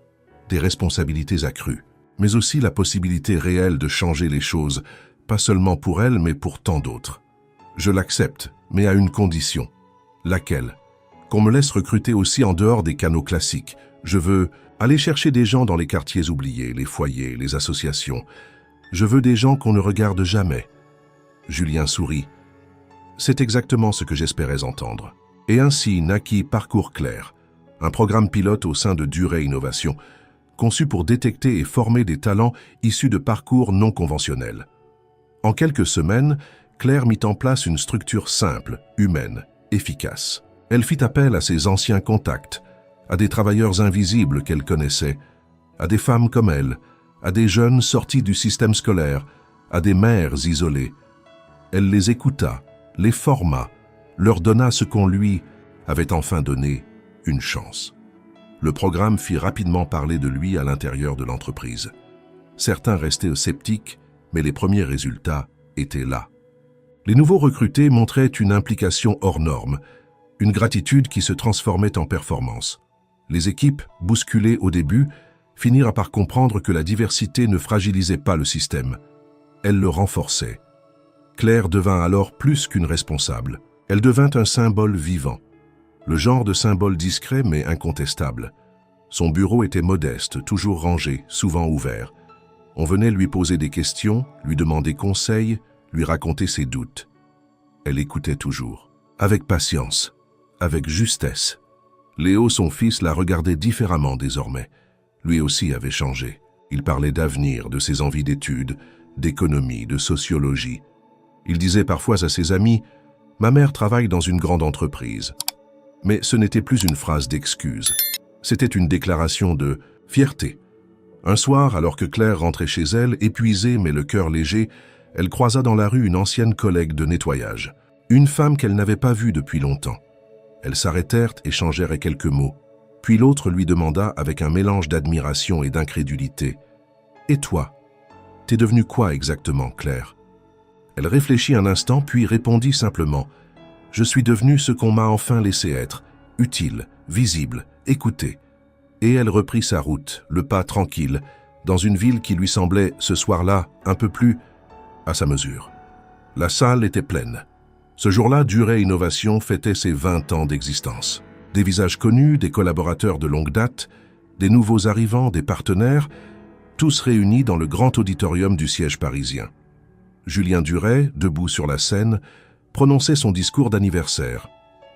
des responsabilités accrues, mais aussi la possibilité réelle de changer les choses, pas seulement pour elle, mais pour tant d'autres. Je l'accepte, mais à une condition. Laquelle? Qu'on me laisse recruter aussi en dehors des canaux classiques. Je veux aller chercher des gens dans les quartiers oubliés, les foyers, les associations. Je veux des gens qu'on ne regarde jamais. Julien sourit. C'est exactement ce que j'espérais entendre. Et ainsi naquit Parcours Claire, un programme pilote au sein de Durée Innovation, conçu pour détecter et former des talents issus de parcours non conventionnels. En quelques semaines, Claire mit en place une structure simple, humaine, efficace. Elle fit appel à ses anciens contacts, à des travailleurs invisibles qu'elle connaissait, à des femmes comme elle, à des jeunes sortis du système scolaire, à des mères isolées. Elle les écouta, les forma, leur donna ce qu'on lui avait enfin donné, une chance. Le programme fit rapidement parler de lui à l'intérieur de l'entreprise. Certains restaient sceptiques, mais les premiers résultats étaient là. Les nouveaux recrutés montraient une implication hors norme, une gratitude qui se transformait en performance. Les équipes, bousculées au début, finirent par comprendre que la diversité ne fragilisait pas le système. Elle le renforçait. Claire devint alors plus qu'une responsable. Elle devint un symbole vivant. Le genre de symbole discret mais incontestable. Son bureau était modeste, toujours rangé, souvent ouvert. On venait lui poser des questions, lui demander conseil, lui raconter ses doutes. Elle écoutait toujours, avec patience, avec justesse. Léo, son fils, la regardait différemment désormais. Lui aussi avait changé. Il parlait d'avenir, de ses envies d'études, d'économie, de sociologie. Il disait parfois à ses amis « Ma mère travaille dans une grande entreprise ». Mais ce n'était plus une phrase d'excuse. C'était une déclaration de fierté. Un soir, alors que Claire rentrait chez elle, épuisée mais le cœur léger, elle croisa dans la rue une ancienne collègue de nettoyage. Une femme qu'elle n'avait pas vue depuis longtemps. Elles s'arrêtèrent, échangèrent quelques mots. Puis l'autre lui demanda avec un mélange d'admiration et d'incrédulité « Et toi, t'es devenue quoi exactement, Claire ?» Elle réfléchit un instant, puis répondit simplement « Je suis devenue ce qu'on m'a enfin laissé être, utile, visible, écoutée. » Et elle reprit sa route, le pas tranquille, dans une ville qui lui semblait, ce soir-là, un peu plus à sa mesure. La salle était pleine. Ce jour-là, Durée Innovation fêtait ses 20 ans d'existence. Des visages connus, des collaborateurs de longue date, des nouveaux arrivants, des partenaires, tous réunis dans le grand auditorium du siège parisien. Julien Durey, debout sur la scène, prononçait son discours d'anniversaire.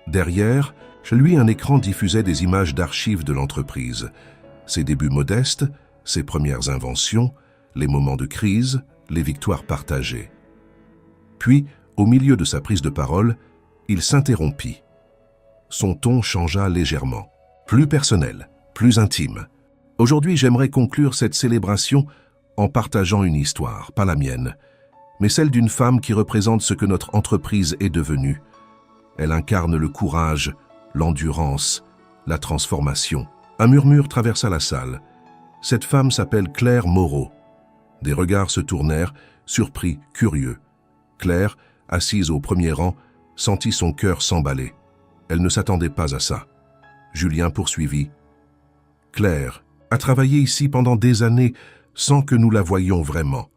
Derrière, chez lui, un écran diffusait des images d'archives de l'entreprise. Ses débuts modestes, ses premières inventions, les moments de crise, les victoires partagées. Puis, au milieu de sa prise de parole, il s'interrompit. Son ton changea légèrement. Plus personnel, plus intime. Aujourd'hui, j'aimerais conclure cette célébration en partageant une histoire, pas la mienne, mais celle d'une femme qui représente ce que notre entreprise est devenue. Elle incarne le courage, l'endurance, la transformation. Un murmure traversa la salle. Cette femme s'appelle Claire Moreau. Des regards se tournèrent, surpris, curieux. Claire, assise au premier rang, sentit son cœur s'emballer. Elle ne s'attendait pas à ça. Julien poursuivit. Claire a travaillé ici pendant des années sans que nous la voyions vraiment.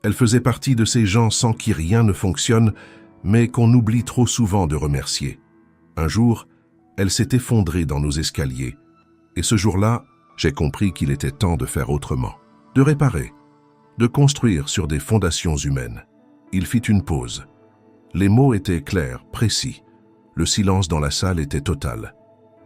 Elle faisait partie de ces gens sans qui rien ne fonctionne, mais qu'on oublie trop souvent de remercier. Un jour, elle s'est effondrée dans nos escaliers. Et ce jour-là, j'ai compris qu'il était temps de faire autrement. De réparer, de construire sur des fondations humaines. Il fit une pause. Les mots étaient clairs, précis. Le silence dans la salle était total.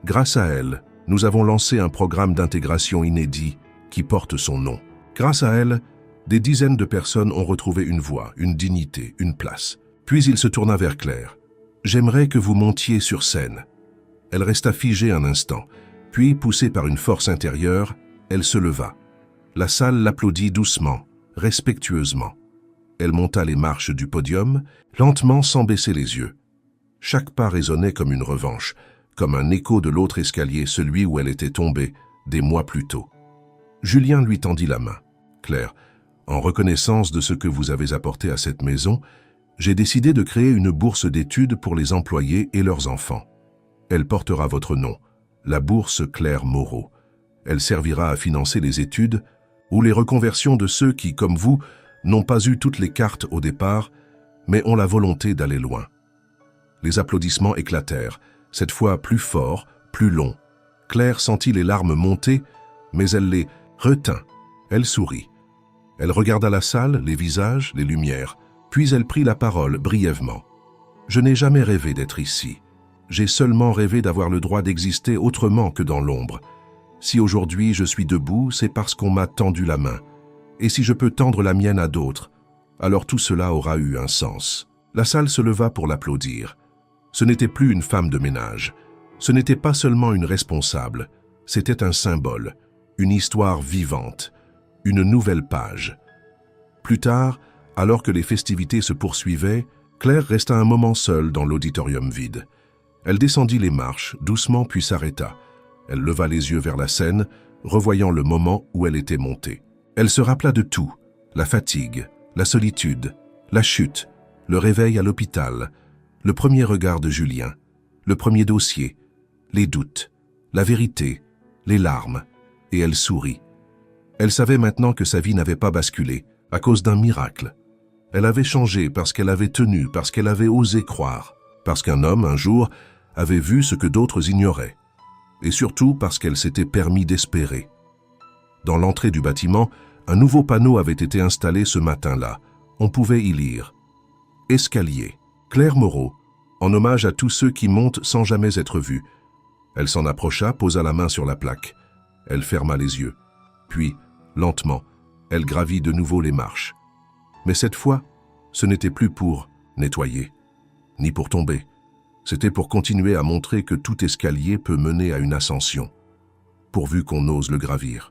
Grâce à elle, nous avons lancé un programme d'intégration inédit qui porte son nom. Grâce à elle, des dizaines de personnes ont retrouvé une voix, une dignité, une place. Puis il se tourna vers Claire. « J'aimerais que vous montiez sur scène. » Elle resta figée un instant, puis, poussée par une force intérieure, elle se leva. La salle l'applaudit doucement, respectueusement. Elle monta les marches du podium, lentement sans baisser les yeux. Chaque pas résonnait comme une revanche, comme un écho de l'autre escalier, celui où elle était tombée, des mois plus tôt. Julien lui tendit la main. « Claire, en reconnaissance de ce que vous avez apporté à cette maison, j'ai décidé de créer une bourse d'études pour les employés et leurs enfants. Elle portera votre nom, la bourse Claire Moreau. Elle servira à financer les études ou les reconversions de ceux qui, comme vous, n'ont pas eu toutes les cartes au départ, mais ont la volonté d'aller loin. » Les applaudissements éclatèrent, cette fois plus forts, plus longs. Claire sentit les larmes monter, mais elle les retint. Elle sourit. Elle regarda la salle, les visages, les lumières, puis elle prit la parole brièvement. « Je n'ai jamais rêvé d'être ici. J'ai seulement rêvé d'avoir le droit d'exister autrement que dans l'ombre. Si aujourd'hui je suis debout, c'est parce qu'on m'a tendu la main. Et si je peux tendre la mienne à d'autres, alors tout cela aura eu un sens. » La salle se leva pour l'applaudir. Ce n'était plus une femme de ménage. Ce n'était pas seulement une responsable. C'était un symbole, une histoire vivante, une nouvelle page. Plus tard, alors que les festivités se poursuivaient, Claire resta un moment seule dans l'auditorium vide. Elle descendit les marches, doucement puis s'arrêta. Elle leva les yeux vers la scène, revoyant le moment où elle était montée. Elle se rappela de tout, la fatigue, la solitude, la chute, le réveil à l'hôpital, le premier regard de Julien, le premier dossier, les doutes, la vérité, les larmes, et elle sourit. Elle savait maintenant que sa vie n'avait pas basculé, à cause d'un miracle. Elle avait changé parce qu'elle avait tenu, parce qu'elle avait osé croire, parce qu'un homme, un jour, avait vu ce que d'autres ignoraient, et surtout parce qu'elle s'était permis d'espérer. Dans l'entrée du bâtiment, un nouveau panneau avait été installé ce matin-là. On pouvait y lire « Escalier, Claire Moreau, en hommage à tous ceux qui montent sans jamais être vus. » Elle s'en approcha, posa la main sur la plaque. Elle ferma les yeux. Puis, lentement, elle gravit de nouveau les marches. Mais cette fois, ce n'était plus pour nettoyer, ni pour tomber. C'était pour continuer à montrer que tout escalier peut mener à une ascension, pourvu qu'on ose le gravir.